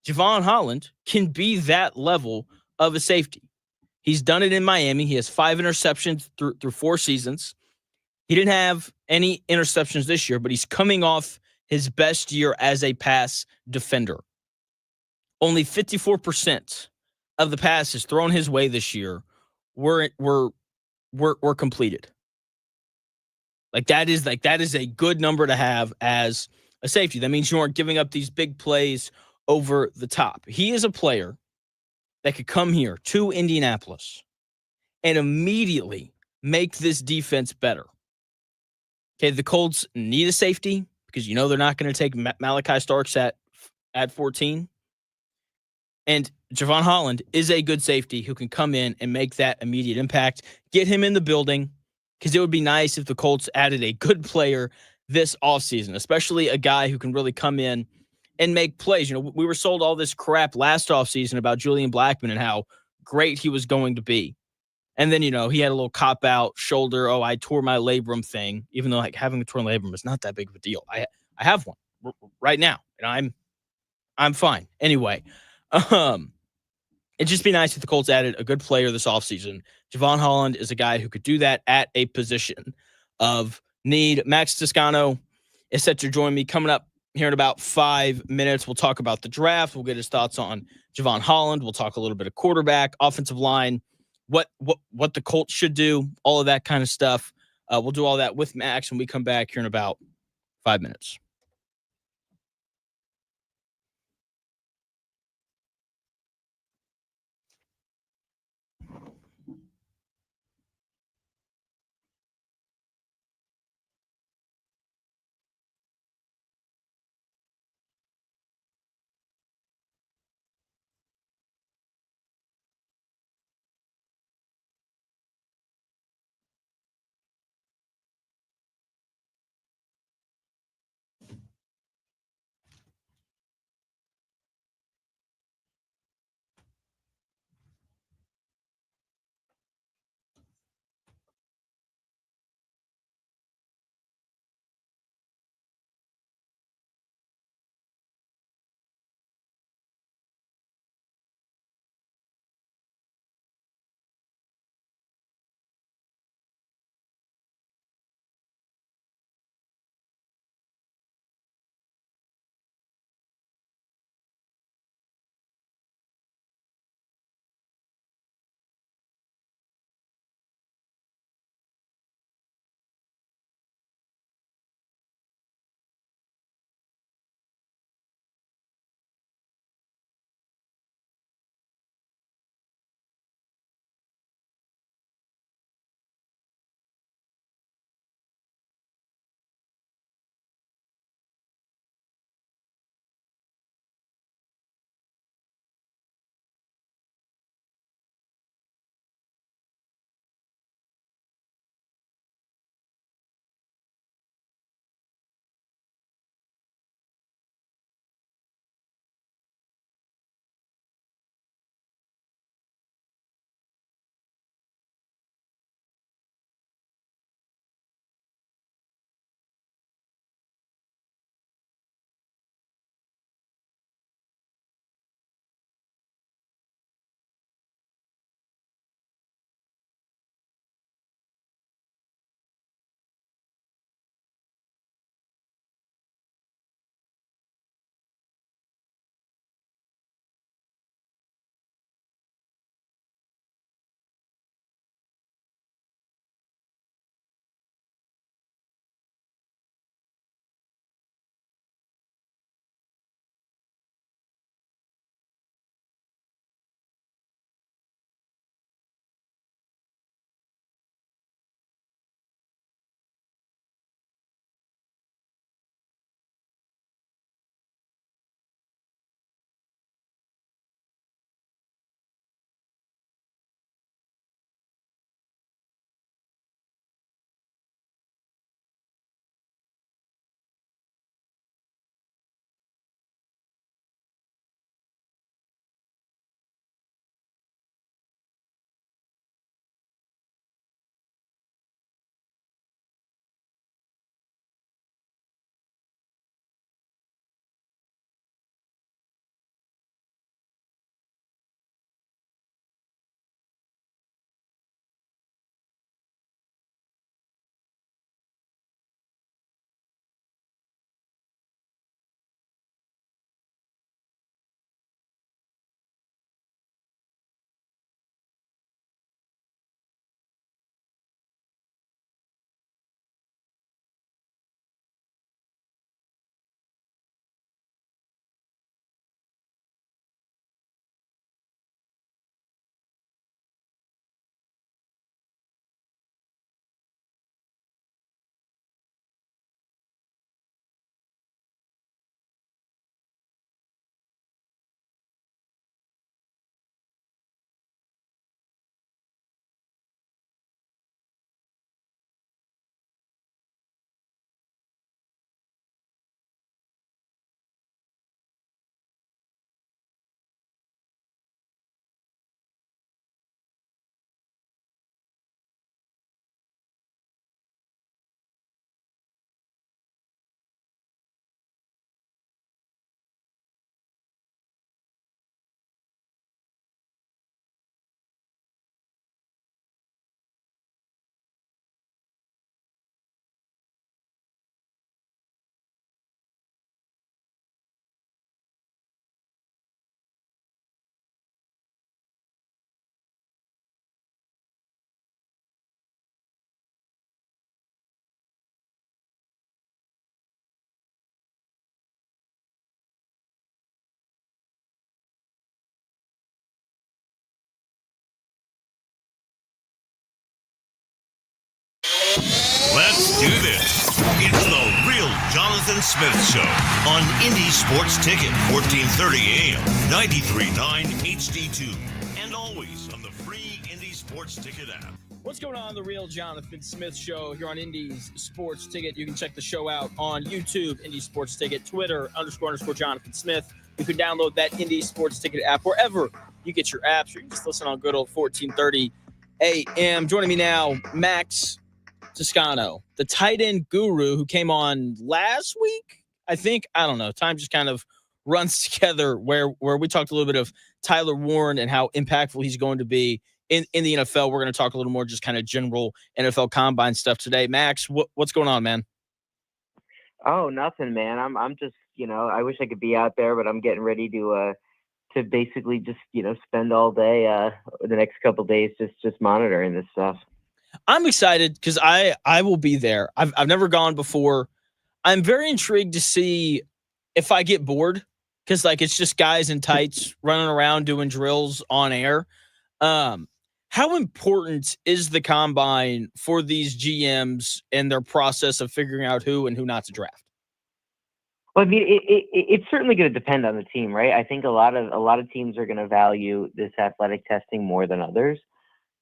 Javon Holland can be that level of a safety. He's done it in Miami. He has 5 interceptions through 4 seasons. He didn't have any interceptions this year, but he's coming off his best year as a pass defender. Only 54% of the passes thrown his way this year were completed. That is a good number to have as a safety. That means you aren't giving up these big plays over the top. He is a player that could come here to Indianapolis and immediately make this defense better. Okay, the Colts need a safety because you know they're not going to take Malachi Starks at 14. And Javon Holland is a good safety who can come in and make that immediate impact. Get him in the building because it would be nice if the Colts added a good player this offseason, especially a guy who can really come in and make plays. You know, we were sold all this crap last offseason about Julian Blackmon and how great he was going to be. And then, you know, he had a little cop-out shoulder, oh, I tore my labrum thing, even though like having a torn labrum is not that big of a deal. I have one right now, and I'm fine. Anyway, it'd just be nice if the Colts added a good player this offseason. Javon Holland is a guy who could do that at a position of need. Max Toscano is set to join me coming up here in about 5 minutes. We'll talk about the draft. We'll get his thoughts on Javon Holland. We'll talk a little bit of quarterback, offensive line, what the Colts should do, all of that kind of stuff. We'll do all that with Max when we come back here in about 5 minutes. do this. It's the Real Jonathan Smith Show on Indy Sports Ticket, 1430 AM, 93.9 HD2, and always on the free Indy Sports Ticket app. What's going on? The Real Jonathan Smith Show here on Indy's Sports Ticket. You can check the show out on YouTube, Indy Sports Ticket, Twitter, __ Jonathan Smith. You can download that Indy Sports Ticket app wherever you get your apps, or you can just listen on good old 1430 AM. Joining me now, Max Toscano, the tight end guru who came on last week, I think. I don't know. Time just kind of runs together where we talked a little bit of Tyler Warren and how impactful he's going to be in the NFL. We're going to talk a little more just kind of general NFL combine stuff today. Max, what's going on, man? Oh, nothing, man. I'm just, I wish I could be out there, but I'm getting ready to basically just, spend all day, the next couple of days, just monitoring this stuff. I'm excited because I will be there. I've never gone before. I'm very intrigued to see if I get bored because it's just guys in tights running around doing drills on air. How important is the combine for these GMs and their process of figuring out who and who not to draft? Well, I mean, it's certainly going to depend on the team, right? I think a lot of teams are going to value this athletic testing more than others,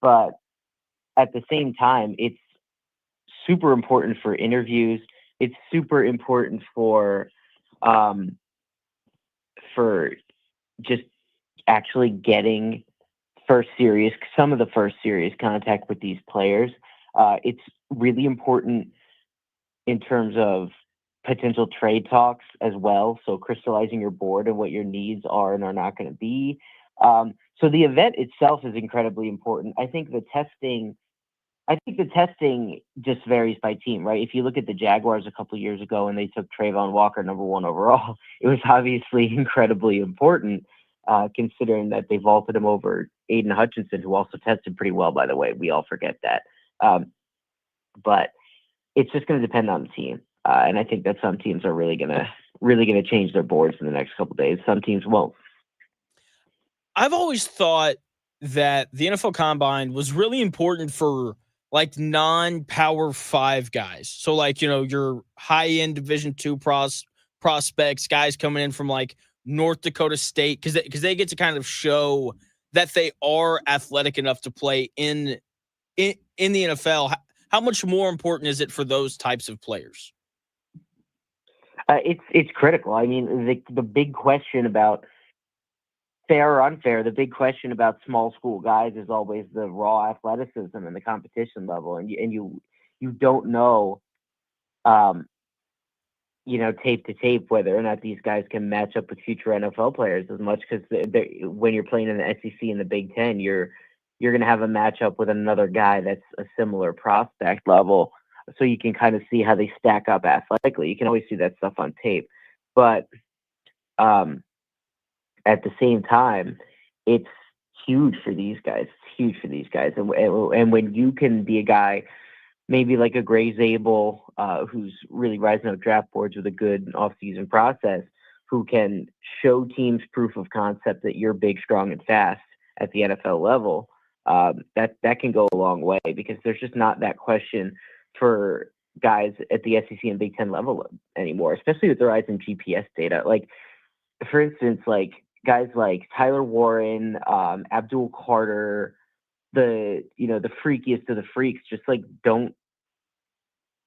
but at the same time, it's super important for interviews. It's super important for just actually getting some of the first serious contact with these players. It's really important in terms of potential trade talks as well. So crystallizing your board and what your needs are and are not going to be. So the event itself is incredibly important. I think the testing just varies by team, right? If you look at the Jaguars a couple of years ago and they took Trayvon Walker number 1 overall, it was obviously incredibly important, considering that they vaulted him over Aiden Hutchinson, who also tested pretty well, by the way. We all forget that. But it's just going to depend on the team. And I think that some teams are really going to change their boards in the next couple of days. Some teams won't. I've always thought that the NFL Combine was really important for non-Power 5 guys. So your high-end Division II prospects, guys coming in from North Dakota State, because they get to kind of show that they are athletic enough to play in the NFL. How much more important is it for those types of players? It's critical. I mean, the big question about fair or unfair, the big question about small school guys is always the raw athleticism and the competition level, and you don't know, tape to tape whether or not these guys can match up with future NFL players as much, because when you're playing in the SEC and the Big Ten, you're going to have a matchup with another guy that's a similar prospect level, so you can kind of see how they stack up athletically. You can always see that stuff on tape, but at the same time, it's huge for these guys. And when you can be a guy, maybe like a Gray Zabel, who's really rising up draft boards with a good offseason process, who can show teams proof of concept that you're big, strong, and fast at the NFL level, that can go a long way, because there's just not that question for guys at the SEC and Big Ten level anymore, especially with the rise in GPS data. For instance, guys like Tyler Warren, Abdul Carter, the freakiest of the freaks just don't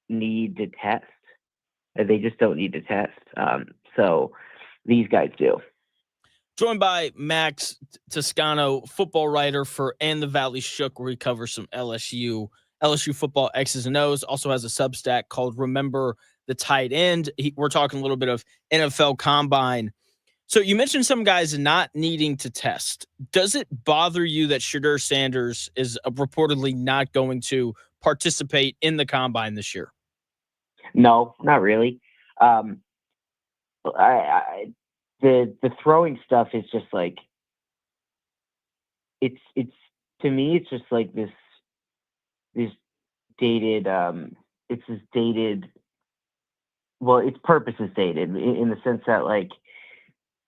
need to test. They just don't need to test. So these guys do. Joined by Max Toscano, football writer for And the Valley Shook, where he covers some LSU football X's and O's. Also has a Substack called Remember the Tight End. We're talking a little bit of NFL Combine. So you mentioned some guys not needing to test. Does it bother you that Shedeur Sanders is reportedly not going to participate in the Combine this year? No, not really. The throwing stuff is just it's to me, it's just this dated, it's this dated, well, its purpose is dated in the sense that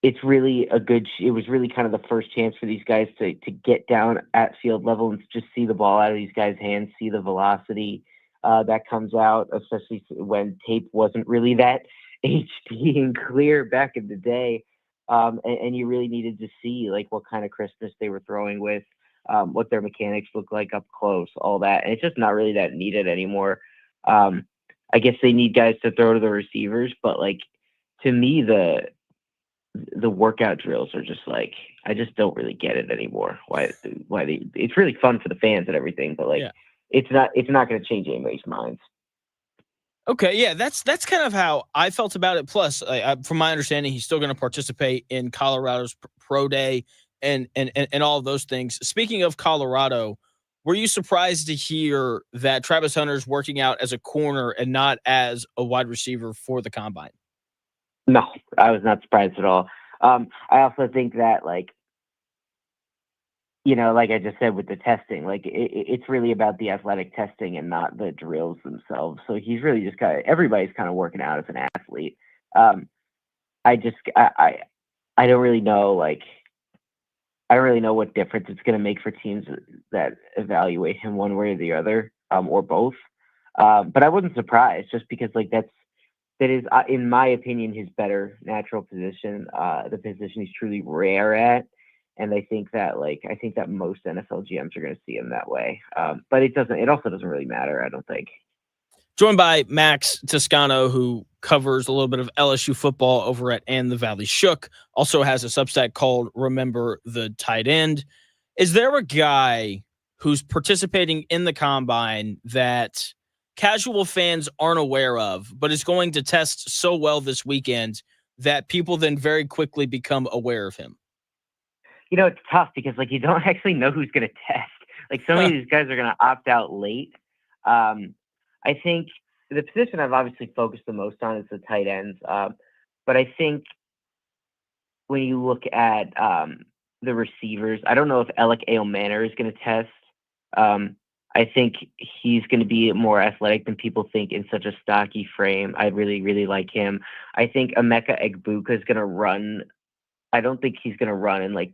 it was really kind of the first chance for these guys to get down at field level and just see the ball out of these guys' hands, see the velocity, that comes out, especially when tape wasn't really that HD and clear back in the day. And you really needed to see like what kind of crispness they were throwing with, what their mechanics look like up close, all that. And it's just not really that needed anymore. I guess they need guys to throw to the receivers, but like to me, the workout drills are just like, I just don't really get it anymore. It's really fun for the fans and everything, but like it's not going to change anybody's minds. Okay, yeah, that's kind of how I felt about it. Plus, from my understanding, he's still going to participate in Colorado's pro day and all of those things. Speaking of Colorado, were you surprised to hear that Travis Hunter's working out as a corner and not as a wide receiver for the combine? No, I was not surprised at all. I also think that, like, you know, like I just said with the testing, like it's really about the athletic testing and not the drills themselves. So he's really just everybody's kind of working out as an athlete. I don't really know, like, I don't really know what difference it's going to make for teams that evaluate him one way or the other, or both. But I wasn't surprised, just because like that is, in my opinion, his better natural position, the position he's truly rare at. And I think that most NFL GMs are going to see him that way. But it also doesn't really matter, I don't think. Joined by Max Toscano, who covers a little bit of LSU football over at And the Valley Shook, also has a Substack called Remember the Tight End. Is there a guy who's participating in the combine that casual fans aren't aware of, but is going to test so well this weekend that people then very quickly become aware of him? You know, it's tough because like you don't actually know who's going to test. Like so many of these guys are going to opt out late. I think the position I've obviously focused the most on is the tight ends. But I think when you look at the receivers, I don't know if Alec Ailmanor is going to test. I think he's going to be more athletic than people think in such a stocky frame. I really, really like him. I think Emeka Egbuka is going to run. I don't think he's going to run in like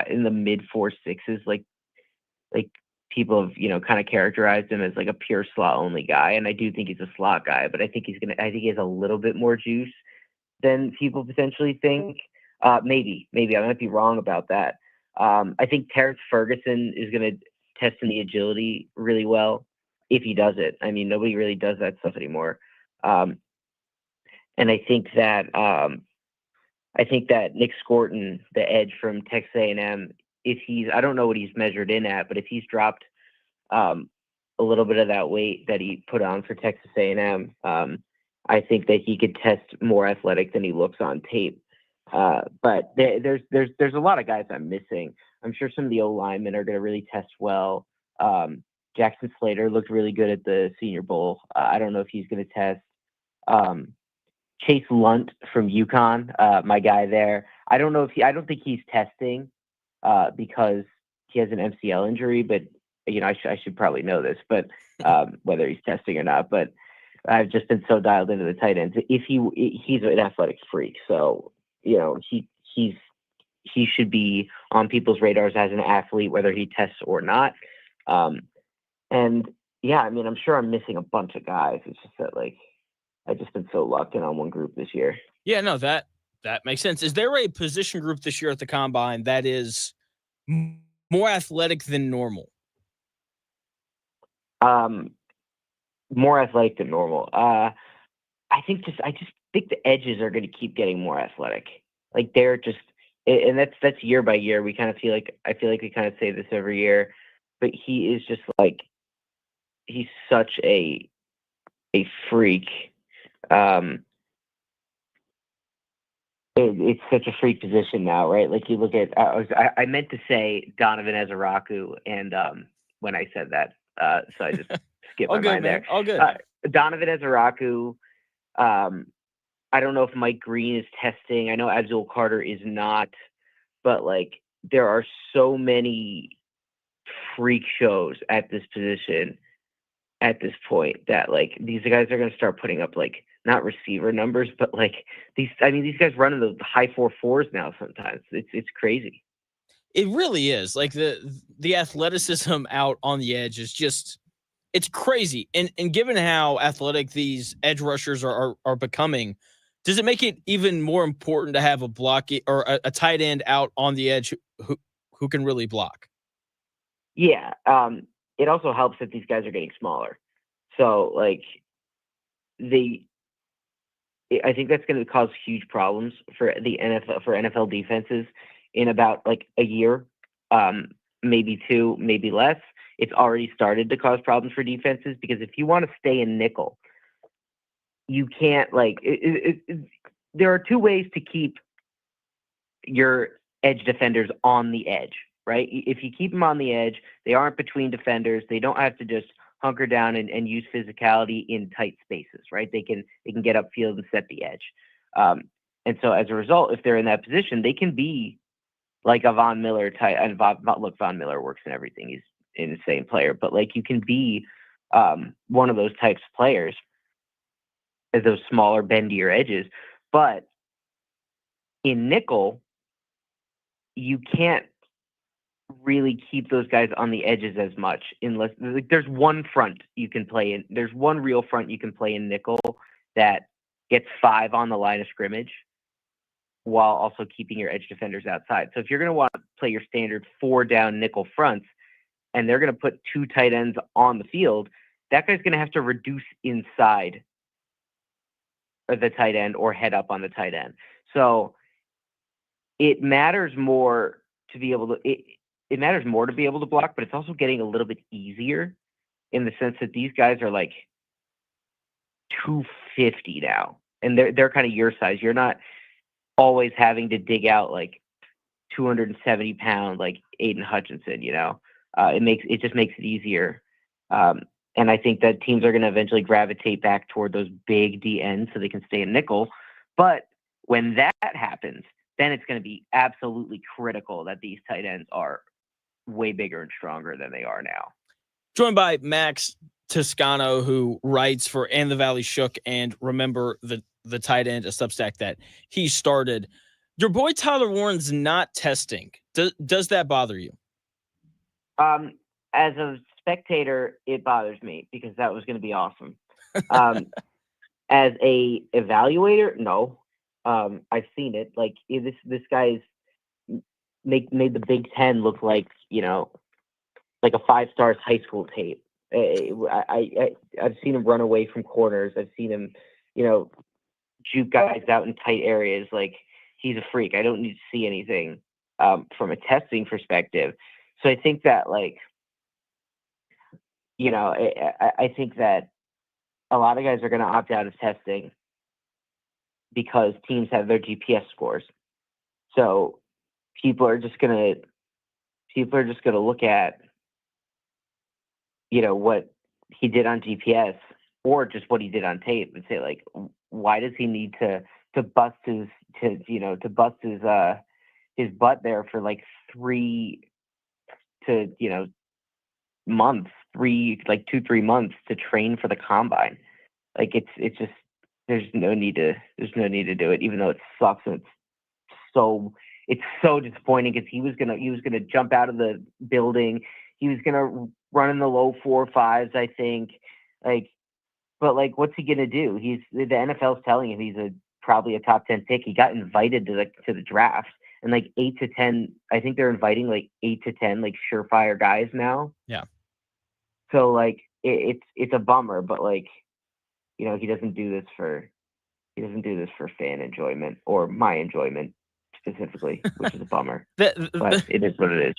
in the mid 4.6s, like people have, you know, kind of characterized him as like a pure slot only guy. And I do think he's a slot guy, but I think he has a little bit more juice than people potentially think. Maybe I might be wrong about that. I think Terrence Ferguson is going to test in the agility really well if he does it. I mean, nobody really does that stuff anymore. And I think that Nick Scorton, the edge from Texas A&M, I don't know what he's measured in at, but if he's dropped a little bit of that weight that he put on for Texas A&M, I think that he could test more athletic than he looks on tape. But there's a lot of guys I'm missing. I'm sure some of the O-linemen are going to really test well. Jackson Slater looked really good at the Senior Bowl. I don't know if he's going to test. Chase Lunt from UConn, my guy there. I don't think he's testing because he has an MCL injury, but you know, I should probably know this, but whether he's testing or not, but I've just been so dialed into the tight ends. If he's an athletic freak, so you know, he should be on people's radars as an athlete, whether he tests or not. And yeah, I mean, I'm sure I'm missing a bunch of guys. It's just that like, I've just been so locked in on one group this year. Yeah, no, that makes sense. Is there a position group this year at the Combine that is more athletic than normal? More athletic than normal. I just think the edges are going to keep getting more athletic. Like they're just, and that's year by year. I feel like we kind of say this every year, but he is just like, he's such a freak. It's such a freak position now, right? Like you look at, I meant to say Donovan Ezaraku, and when I said that, so I just skipped my mind there. All good. Donovan Ezaraku. I don't know if Mike Green is testing. I know Abdul Carter is not, but like there are so many freak shows at this position at this point that like these guys are going to start putting up like not receiver numbers, but like these guys run in the high 4.4s now. Sometimes it's crazy. It really is. Like the athleticism out on the edge is just it's crazy. And given how athletic these edge rushers are becoming, does it make it even more important to have a block or a tight end out on the edge who can really block? Yeah. It also helps that these guys are getting smaller. So like I think that's going to cause huge problems for the NFL defenses in about like a year, maybe two, maybe less. It's already started to cause problems for defenses because if you want to stay in nickel, you can't there are two ways to keep your edge defenders on the edge, right? If you keep them on the edge, they aren't between defenders. They don't have to just hunker down and use physicality in tight spaces, right? They can get upfield and set the edge. And so as a result, if they're in that position, they can be like a Von Miller type. And Von Miller works in everything. He's an insane player, but like you can be one of those types of players as those smaller, bendier edges. But in nickel, you can't really keep those guys on the edges as much unless like, there's one front you can play in. There's one real front you can play in nickel that gets 5 on the line of scrimmage while also keeping your edge defenders outside. So if you're going to want to play your standard 4 down nickel fronts and they're going to put 2 tight ends on the field, that guy's going to have to reduce inside the tight end or head up on the tight end. So it matters more to be able to it matters more to be able to block, but it's also getting a little bit easier in the sense that these guys are like 250 now, and they're kind of your size. You're not always having to dig out like 270 pound like Aiden Hutchinson. It just makes it easier. And I think that teams are going to eventually gravitate back toward those big DNs so they can stay in nickel. But when that happens, then it's going to be absolutely critical that these tight ends are way bigger and stronger than they are now. Joined by Max Toscano, who writes for And the Valley Shook and Remember the Tight End, a Substack that he started. Your boy Tyler Warren's not testing. Does that bother you? As a spectator, it bothers me because that was going to be awesome. As a evaluator, no. I've seen it. Like this guy's made the Big Ten look like like a 5-star high school tape. I've seen him run away from corners. I've seen him, juke guys out in tight areas. Like he's a freak. I don't need to see anything from a testing perspective. So I think that I think that a lot of guys are going to opt out of testing because teams have their GPS scores. So people are just going to look at, what he did on GPS or just what he did on tape and say like, why does he need to bust his butt there for like 3 months, 2-3 months to train for the combine. Like it's just, there's no need to do it, even though it sucks. And it's so disappointing because he was gonna jump out of the building. He was gonna run in the low 4.5s, I think. But what's he gonna do? The NFL's telling him he's probably a top 10 pick. He got invited to the draft, and 8 to 10. I think they're inviting 8 to 10 surefire guys now. Yeah. So it's a bummer, but he doesn't do this for fan enjoyment or my enjoyment specifically, which is a bummer. But it is what it is.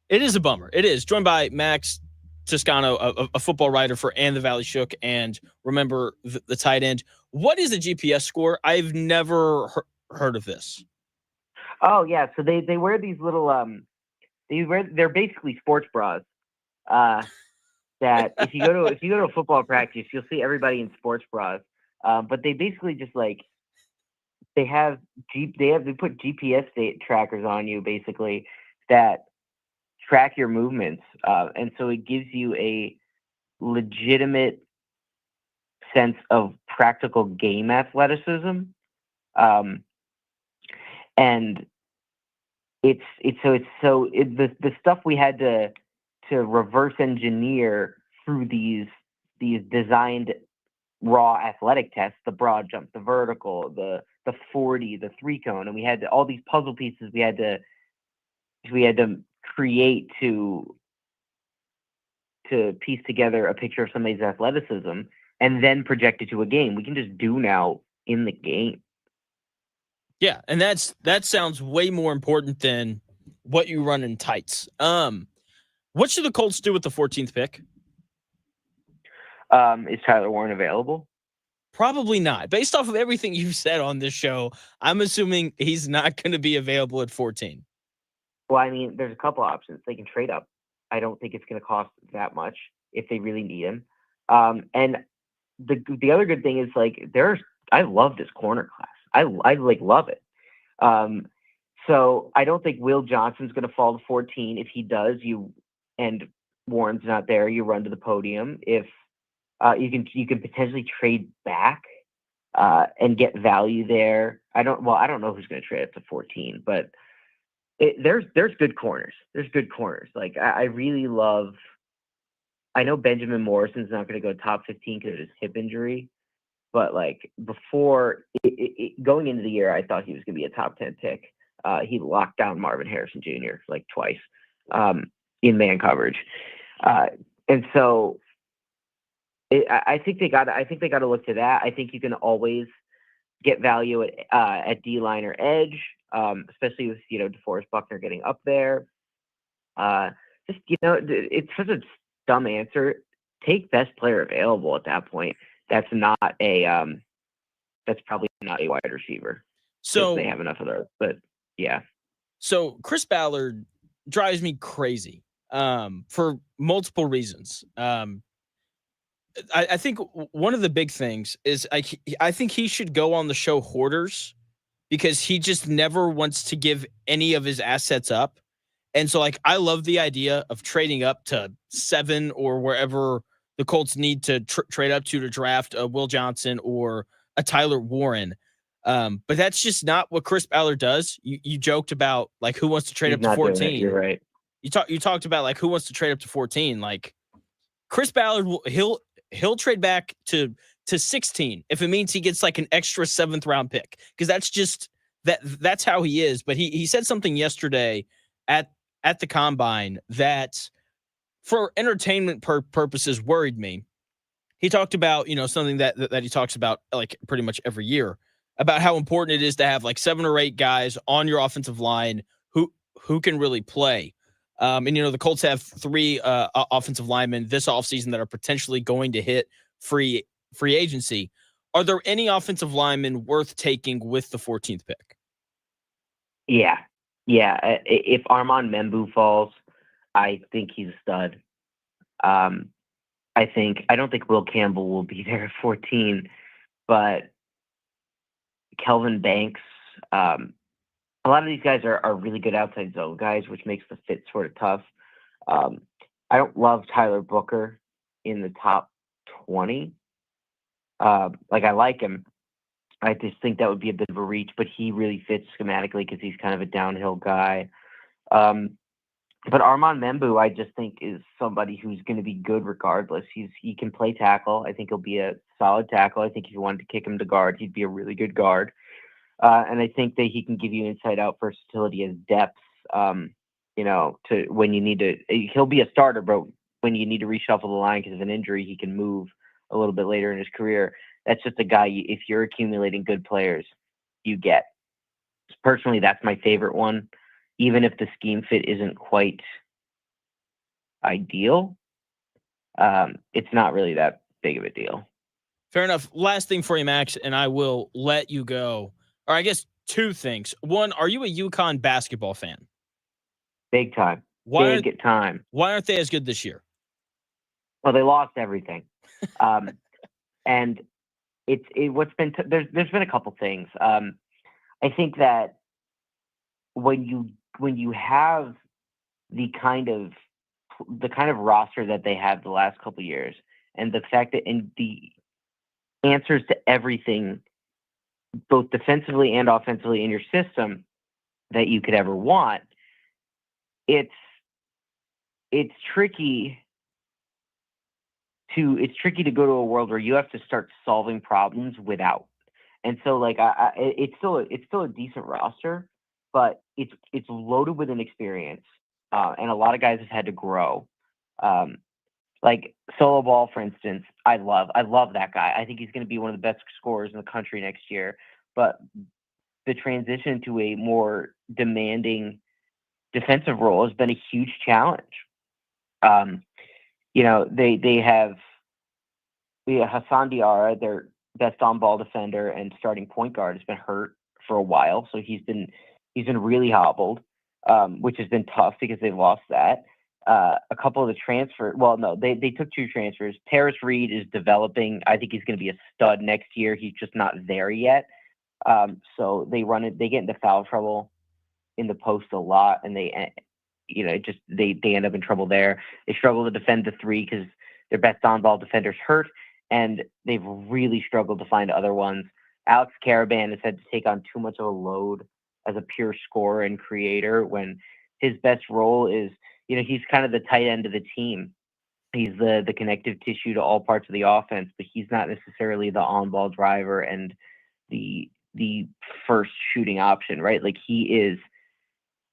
It is a bummer. It is. Joined by Max Toscano, a football writer for And the Valley Shook and Remember the Tight End. What is a GPS score? I've never heard of this. Oh yeah, so they wear these little they're basically sports bras. That if you go to a football practice, you'll see everybody in sports bras. But they basically just they put GPS trackers on you basically that track your movements, and so it gives you a legitimate sense of practical game athleticism, and the stuff we had to reverse engineer through these these designed raw athletic tests, the broad jump, the vertical, the 40, the 3-cone, and we had all these puzzle pieces we had to create to piece together a picture of somebody's athleticism and then project it to a game. We can just do now in the game. Yeah, and that sounds way more important than what you run in tights. What should the Colts do with the 14th pick? Is Tyler Warren available? Probably not. Based off of everything you've said on this show, I'm assuming he's not going to be available at 14. Well, I mean, there's a couple options. They can trade up. I don't think it's going to cost that much if they really need him. And the other good thing is, like, I love this corner class. I love it. So I don't think Will Johnson's going to fall to 14. If he does, and Warren's not there, you run to the podium. If you can potentially trade back and get value there. I don't know who's going to trade up to 14, but there's good corners. There's good corners. Like I really love. I know Benjamin Morrison's not going to go top 15 because of his hip injury, but like before going into the year, I thought he was going to be a top 10 pick. He locked down Marvin Harrison Jr. like twice in man coverage, and so I think they got to look to that. I think you can always get value at D line or edge, especially with DeForest Buckner getting up there. It's such a dumb answer. Take best player available at that point. That's probably not a wide receiver. So they have enough of those, but yeah. So Chris Ballard drives me crazy for multiple reasons. I think one of the big things is I think he should go on the show Hoarders because he just never wants to give any of his assets up. And so, like, I love the idea of trading up to 7 or wherever the Colts need to trade up to draft a Will Johnson or a Tyler Warren. But that's just not what Chris Ballard does. You joked about, like, who wants to trade up to 14. You're right. You talked about, like, who wants to trade up to 14. Like, Chris Ballard he'll trade back to 16 if it means he gets like an extra 7th round pick, because that's how he is. But he said something yesterday at the combine that for entertainment purposes worried me. He talked about, something that he talks about like pretty much every year, about how important it is to have like 7 or 8 guys on your offensive line who can really play. And, the Colts have 3 offensive linemen this offseason that are potentially going to hit free agency. Are there any offensive linemen worth taking with the 14th pick? Yeah. If Armand Membu falls, I think he's a stud. I don't think Will Campbell will be there at 14, but Kelvin Banks, a lot of these guys are really good outside zone guys, which makes the fit sort of tough. I don't love Tyler Booker in the top 20. I like him. I just think that would be a bit of a reach, but he really fits schematically because he's kind of a downhill guy. But Armand Membu, I just think, is somebody who's going to be good regardless. He can play tackle. I think he'll be a solid tackle. I think if you wanted to kick him to guard, he'd be a really good guard. And I think that he can give you inside-out versatility as depth, to when you need to. He'll be a starter, but when you need to reshuffle the line because of an injury, he can move a little bit later in his career. That's just a guy, if you're accumulating good players, you get. Personally, that's my favorite one, even if the scheme fit isn't quite ideal. It's not really that big of a deal. Fair enough. Last thing for you, Max, and I will let you go. Or I guess 2 things. One, are you a UConn basketball fan? Big time. Big time. Why aren't they as good this year? Well, they lost everything. And there's been a couple things. I think that when you have the kind of roster that they have the last couple of years, and the fact that in the answers to everything, both defensively and offensively in your system that you could ever want, it's tricky it's tricky to go to a world where you have to start solving problems without. And so like it's still a decent roster, but it's loaded with inexperience, and a lot of guys have had to grow. Like Solo Ball, for instance, I love that guy. I think he's going to be one of the best scorers in the country next year. But the transition to a more demanding defensive role has been a huge challenge. They have Hassan Diarra, their best on-ball defender and starting point guard, has been hurt for a while, so he's been really hobbled, which has been tough because they've lost that. A couple of the transfer, well, no, they took 2 transfers. Paris Reed is developing. I think he's going to be a stud next year. He's just not there yet. So they get into foul trouble in the post a lot, and they end up in trouble there. They struggle to defend the 3 because their best on-ball defender's hurt, and they've really struggled to find other ones. Alex Caravan has had to take on too much of a load as a pure scorer and creator when his best role is, he's kind of the tight end of the team. He's the connective tissue to all parts of the offense, but he's not necessarily the on-ball driver and the first shooting option, right? Like he's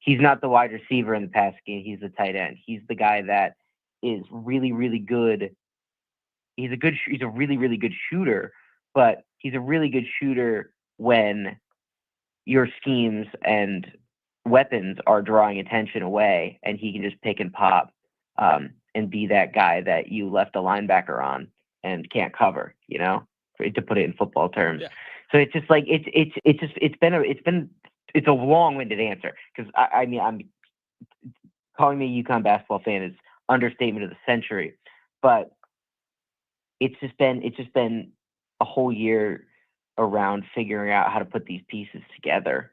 not the wide receiver in the pass game. He's the tight end. He's the guy that is really, really good. He's a really, really good shooter, but he's a really good shooter when your schemes and weapons are drawing attention away, and he can just pick and pop and be that guy that you left a linebacker on and can't cover, to put it in football terms. Yeah. So it's just like it's a long-winded answer because I'm calling me a UConn basketball fan is understatement of the century, but it's just been a whole year around figuring out how to put these pieces together.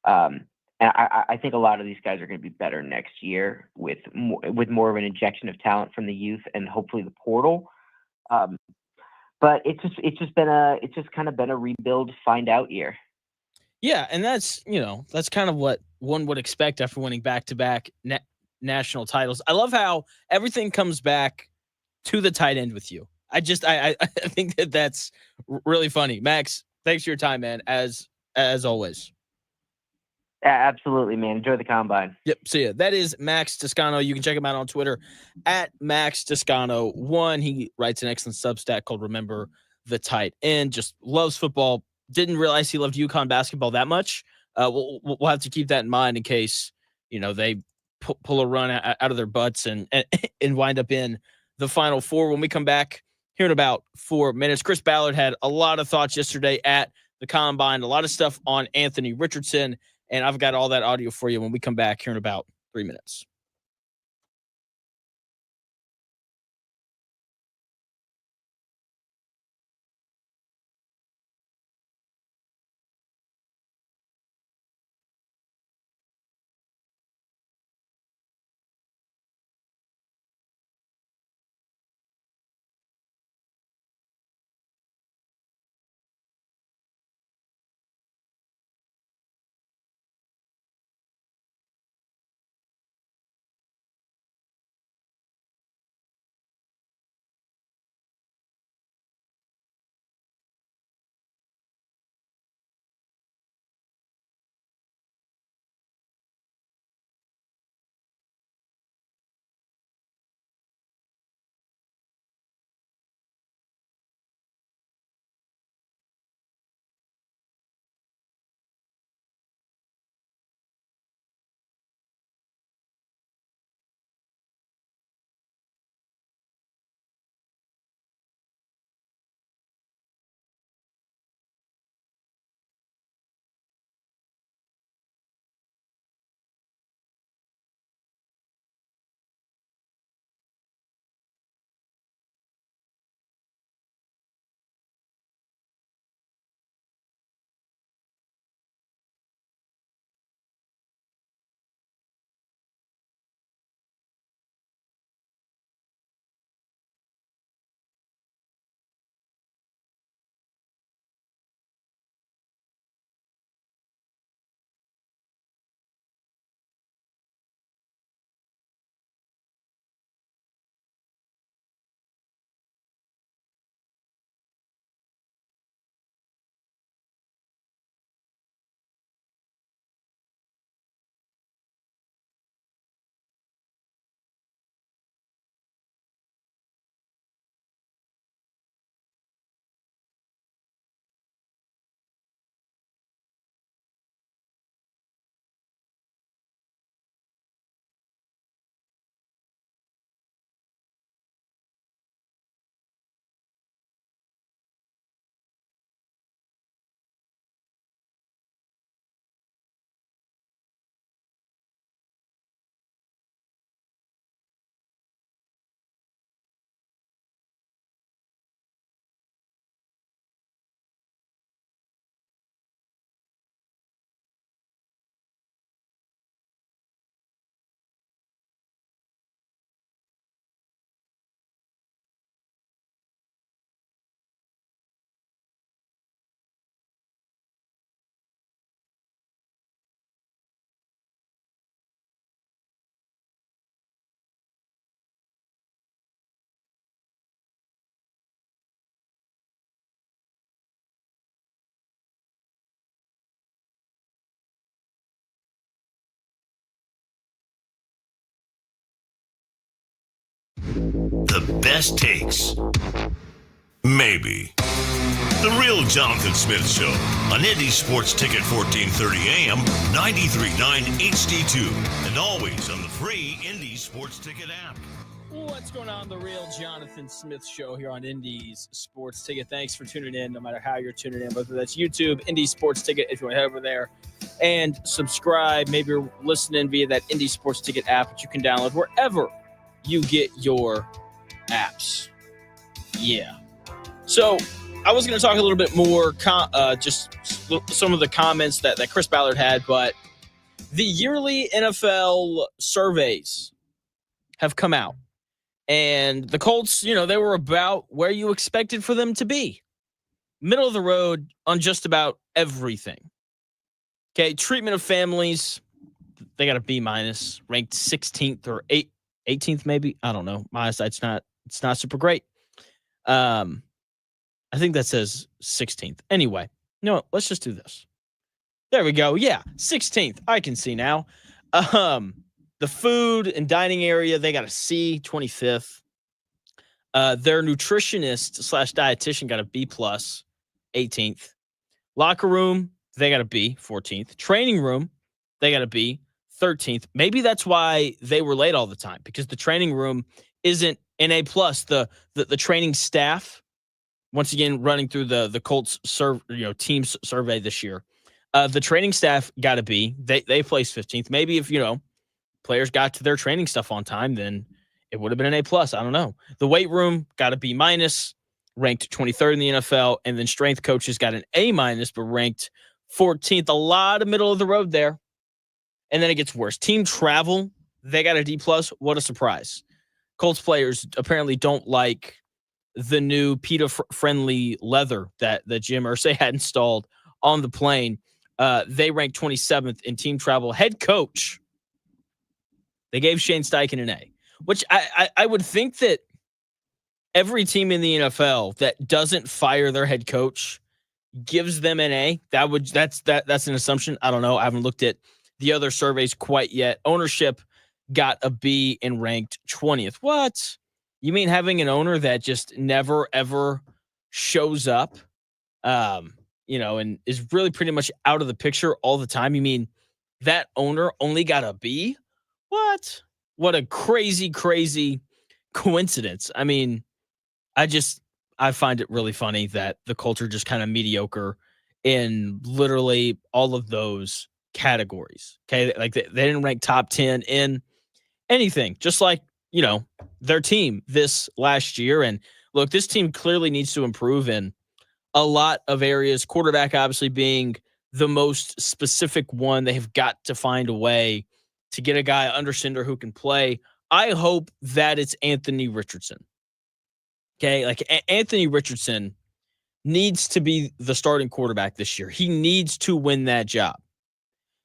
And I think a lot of these guys are going to be better next year with more of an injection of talent from the youth and hopefully the portal. But it's just kind of been a rebuild, find out year. Yeah, and that's kind of what one would expect after winning back-to-back national titles. I love how everything comes back to the tight end with you. I think that's really funny. Max, thanks for your time, man, as always. Absolutely, man. Enjoy the combine. Yep, see ya. That is Max Toscano. You can check him out on Twitter at Max Toscano1. He writes an excellent Substack called Remember the Tight End. Just loves football. Didn't realize he loved UConn basketball that much. We'll have to keep that in mind in case they pull a run out of their butts and wind up in the Final Four. When we come back here in about 4 minutes, Chris Ballard had a lot of thoughts yesterday at the combine, a lot of stuff on Anthony Richardson, and I've got all that audio for you when we come back here in about 3 minutes. The best takes. Maybe. The Real Jonathan Smith Show on Indy Sports Ticket 1430 AM, 93.9 HD2, and always on the free Indy Sports Ticket app. What's going on? The Real Jonathan Smith Show here on Indy's Sports Ticket. Thanks for tuning in, no matter how you're tuning in, whether that's YouTube, Indy Sports Ticket, if you want to head over there and subscribe. Maybe you're listening via that Indy Sports Ticket app that you can download wherever you get your apps. Yeah. So I was going to talk a little bit more, just some of the comments that Chris Ballard had, but the yearly NFL surveys have come out. And the Colts, they were about where you expected for them to be. Middle of the road on just about everything. Okay, treatment of families, they got a B-, ranked 16th or 18th maybe. I don't know. My eyesight's it's not super great. I think that says 16th. Anyway, let's just do this. There we go. Yeah, 16th. I can see now. The food and dining area, they got a C, 25th. Their nutritionist / dietitian got a B+, 18th. Locker room, they got a B, 14th. Training room, they got a B, 13th. Maybe that's why they were late all the time, because the training room isn't an A+. The training staff, once again, running through the Colts team survey this year, the training staff got a B. They placed 15th. Maybe if, players got to their training stuff on time, then it would have been an A+. I don't know. The weight room got a B-, ranked 23rd in the NFL, and then strength coaches got an A-, but ranked 14th. A lot of middle of the road there. And then it gets worse. Team travel, they got a D+. What a surprise. Colts players apparently don't like the new PETA-friendly leather that Jim Irsay had installed on the plane. They ranked 27th in team travel. Head coach, they gave Shane Steichen an A, which I would think that every team in the NFL that doesn't fire their head coach gives them an A. That's an assumption. I don't know. I haven't looked at the other surveys quite yet. Ownership got a B and ranked 20th. What? You mean having an owner that just never ever shows up, and is really pretty much out of the picture all the time? You mean that owner only got a B? What a crazy coincidence. I mean, I find it really funny that the Colts are just kind of mediocre in literally all of those categories. Okay. Like they didn't rank top 10 in anything, just like, their team this last year. And look, this team clearly needs to improve in a lot of areas. Quarterback obviously being the most specific one. They have got to find a way to get a guy under center who can play. I hope that it's Anthony Richardson. Okay, like Anthony Richardson needs to be the starting quarterback this year. He needs to win that job.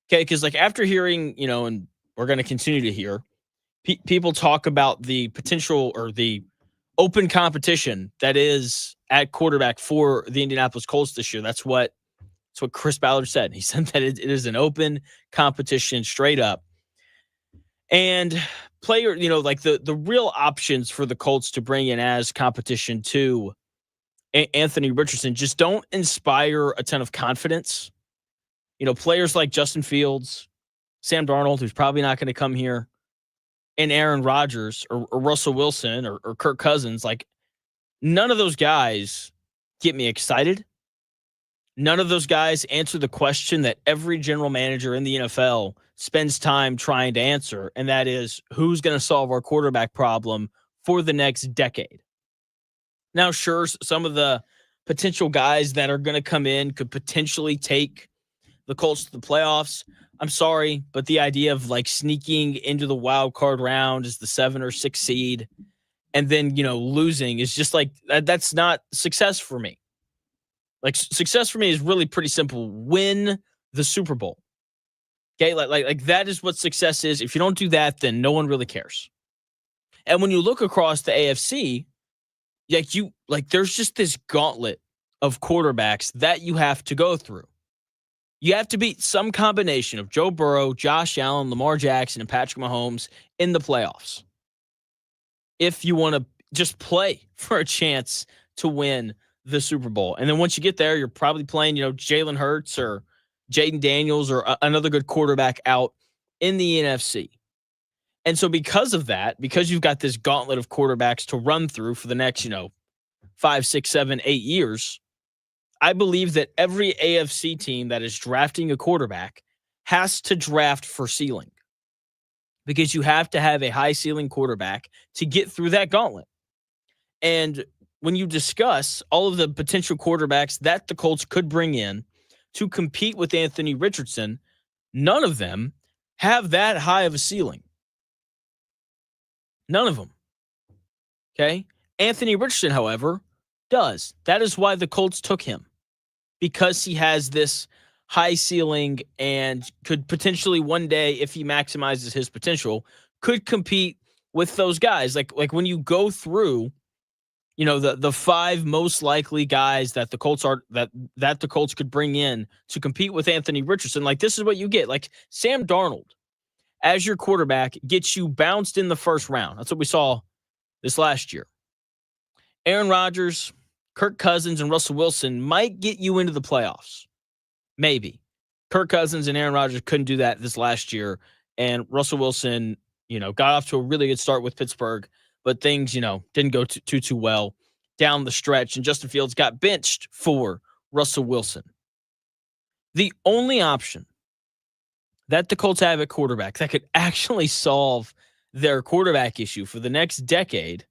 Okay, because after hearing, and we're going to continue to hear, people talk about the potential or the open competition that is at quarterback for the Indianapolis Colts this year. That's what Chris Ballard said. He said that it is an open competition straight up. And player, the real options for the Colts to bring in as competition to Anthony Richardson just don't inspire a ton of confidence. Players like Justin Fields, Sam Darnold, who's probably not going to come here, and Aaron Rodgers or Russell Wilson or Kirk Cousins, none of those guys get me excited. None of those guys answer the question that every general manager in the NFL spends time trying to answer, and that is, who's going to solve our quarterback problem for the next decade? Now, sure, some of the potential guys that are going to come in could potentially take the Colts to the playoffs. I'm sorry, but the idea of sneaking into the wild card round as the 7 or 6 seed and then, losing is just that's not success for me. Success for me is really pretty simple. Win the Super Bowl. Okay, that is what success is. If you don't do that, then no one really cares. And when you look across the AFC, there's just this gauntlet of quarterbacks that you have to go through. You have to beat some combination of Joe Burrow, Josh Allen, Lamar Jackson, and Patrick Mahomes in the playoffs. if you want to just play for a chance to win the Super Bowl. And then once you get there, you're probably playing, Jalen Hurts or Jaden Daniels or another good quarterback out in the NFC. And so because of that, because you've got this gauntlet of quarterbacks to run through for the next, 5, 6, 7, 8 years, I believe that every AFC team that is drafting a quarterback has to draft for ceiling, because you have to have a high ceiling quarterback to get through that gauntlet. And when you discuss all of the potential quarterbacks that the Colts could bring in to compete with Anthony Richardson, none of them have that high of a ceiling. None of them. Okay? Anthony Richardson, however, does. That is why the Colts took him, because he has this high ceiling and could potentially one day, if he maximizes his potential, could compete with those guys. Like when you go through, the 5 most likely guys that the Colts are that the Colts could bring in to compete with Anthony Richardson, like this is what you get. Like Sam Darnold as your quarterback gets you bounced in the first round. That's what we saw this last year. Aaron Rodgers, Kirk Cousins, and Russell Wilson might get you into the playoffs. Maybe. Kirk Cousins and Aaron Rodgers couldn't do that this last year. And Russell Wilson, got off to a really good start with Pittsburgh, but things, didn't go too well down the stretch. And Justin Fields got benched for Russell Wilson. The only option that the Colts have at quarterback that could actually solve their quarterback issue for the next decade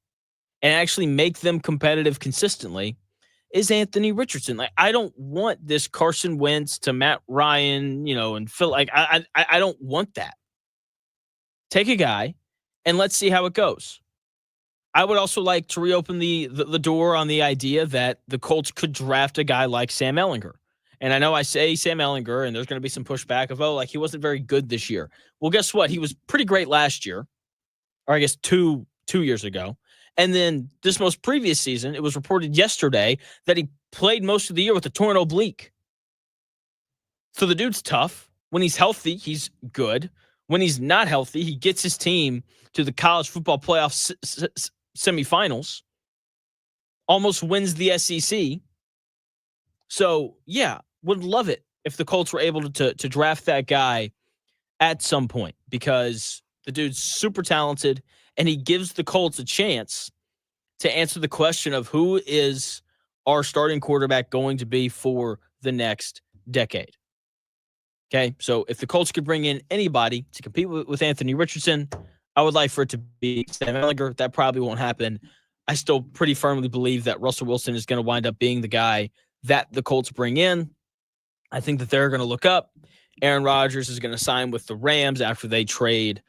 and actually make them competitive consistently is Anthony Richardson. Like, I don't want this Carson Wentz to Matt Ryan, and Phil. Like, I don't want that. Take a guy and let's see how it goes. I would also like to reopen the door on the idea that the Colts could draft a guy like Sam Ehlinger. And I know I say Sam Ehlinger, and there's going to be some pushback of, he wasn't very good this year. Well, guess what? He was pretty great last year, or I guess two years ago. And then this most previous season, it was reported yesterday that he played most of the year with a torn oblique. So the dude's tough. When he's healthy, he's good. When he's not healthy, he gets his team to the college football playoff semifinals, almost wins the SEC. So, yeah, would love it if the Colts were able to draft that guy at some point, because the dude's super talented and he gives the Colts a chance to answer the question of who is our starting quarterback going to be for the next decade. Okay, so if the Colts could bring in anybody to compete with Anthony Richardson, I would like for it to be Sam Ehlinger. That probably won't happen. I still pretty firmly believe that Russell Wilson is going to wind up being the guy that the Colts bring in. I think that they're going to look up. Aaron Rodgers is going to sign with the Rams after they trade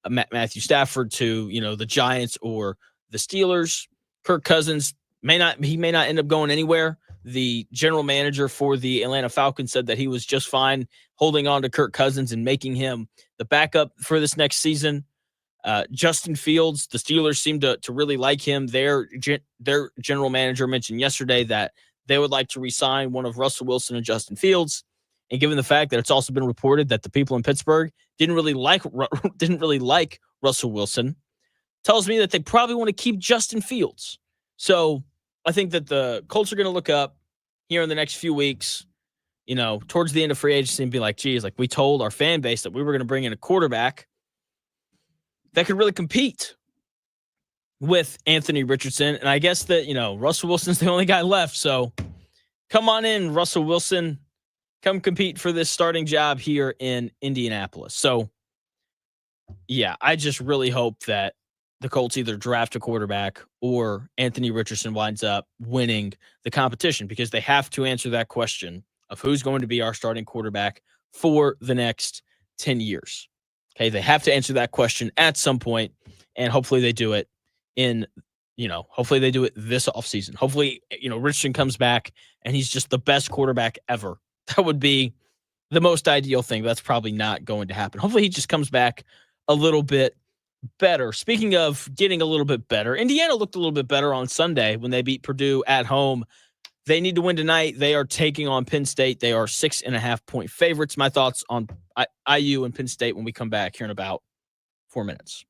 Matthew Stafford to, the Giants or the Steelers. Kirk Cousins may not end up going anywhere. The general manager for the Atlanta Falcons said that he was just fine holding on to Kirk Cousins and making him the backup for this next season. Justin Fields, the Steelers seem to really like him. Their general manager mentioned yesterday that they would like to re-sign one of Russell Wilson and Justin Fields. And given the fact that it's also been reported that the people in Pittsburgh didn't really like Russell Wilson, tells me that they probably want to keep Justin Fields. So I think that the Colts are going to look up here in the next few weeks, towards the end of free agency, and be like, geez, like we told our fan base that we were going to bring in a quarterback that could really compete with Anthony Richardson. And I guess that, Russell Wilson's the only guy left. So come on in, Russell Wilson. Come compete for this starting job here in Indianapolis. So, yeah, I just really hope that the Colts either draft a quarterback or Anthony Richardson winds up winning the competition, because they have to answer that question of who's going to be our starting quarterback for the next 10 years. Okay, they have to answer that question at some point, and hopefully they do it hopefully they do it this offseason. Hopefully, Richardson comes back and he's just the best quarterback ever. That would be the most ideal thing. That's probably not going to happen. Hopefully he just comes back a little bit better. Speaking of getting a little bit better, Indiana looked a little bit better on Sunday when they beat Purdue at home. They need to win tonight. They are taking on Penn State. They are 6.5-point favorites. My thoughts on IU and Penn State when we come back here in about 4 minutes.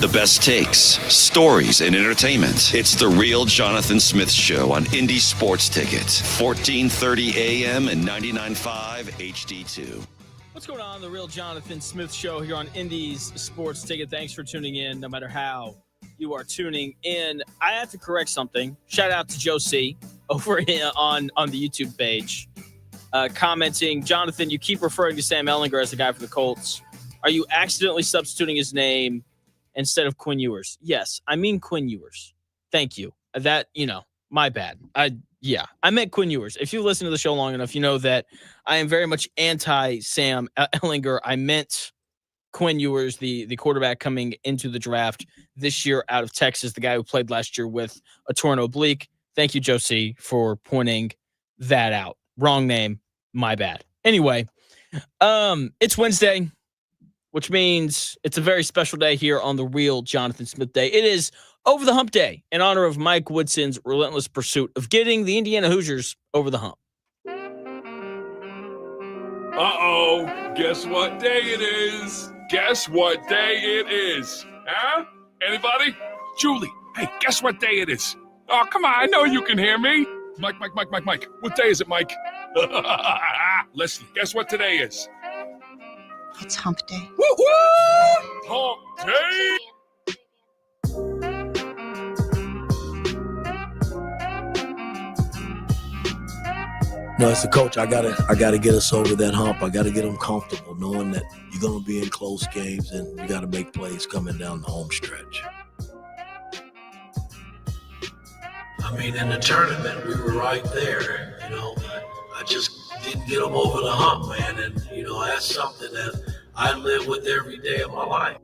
The best takes, stories, and entertainment. It's The Real Jonathan Smith Show on Indy Sports Ticket, 1430 AM and 99.5 HD2. What's going on? The Real Jonathan Smith Show here on Indy's Sports Ticket. Thanks for tuning in, no matter how you are tuning in. I have to correct something. Shout out to Joe C. over here on the YouTube page, commenting, Jonathan, you keep referring to Sam Ehlinger as the guy for the Colts. Are you accidentally substituting his name instead of Quinn Ewers? Yes, I mean Quinn Ewers. Thank you. That, my bad. I meant Quinn Ewers. If you listen to the show long enough, you know that I am very much anti-Sam Ehlinger. I meant Quinn Ewers, the quarterback coming into the draft this year out of Texas, the guy who played last year with a torn oblique. Thank you, Josie, for pointing that out. Wrong name. My bad. Anyway, it's Wednesday, which means it's a very special day here on the Real Jonathan Smith Day. It is Over the Hump Day in honor of Mike Woodson's relentless pursuit of getting the Indiana Hoosiers over the hump. Uh-oh, guess what day it is? Guess what day it is? Huh? Anybody? Julie, hey, guess what day it is? Oh, come on, I know you can hear me. Mike. What day is it, Mike? Leslie, guess what today is? It's hump day. Woo-hoo! Hump day! No, as a coach, I gotta get us over that hump. I gotta get them comfortable, knowing that you're gonna be in close games and you gotta make plays coming down the home stretch. I mean, in the tournament, we were right there. I just didn't get them over the hump, man. And that's something that I live with every day of my life.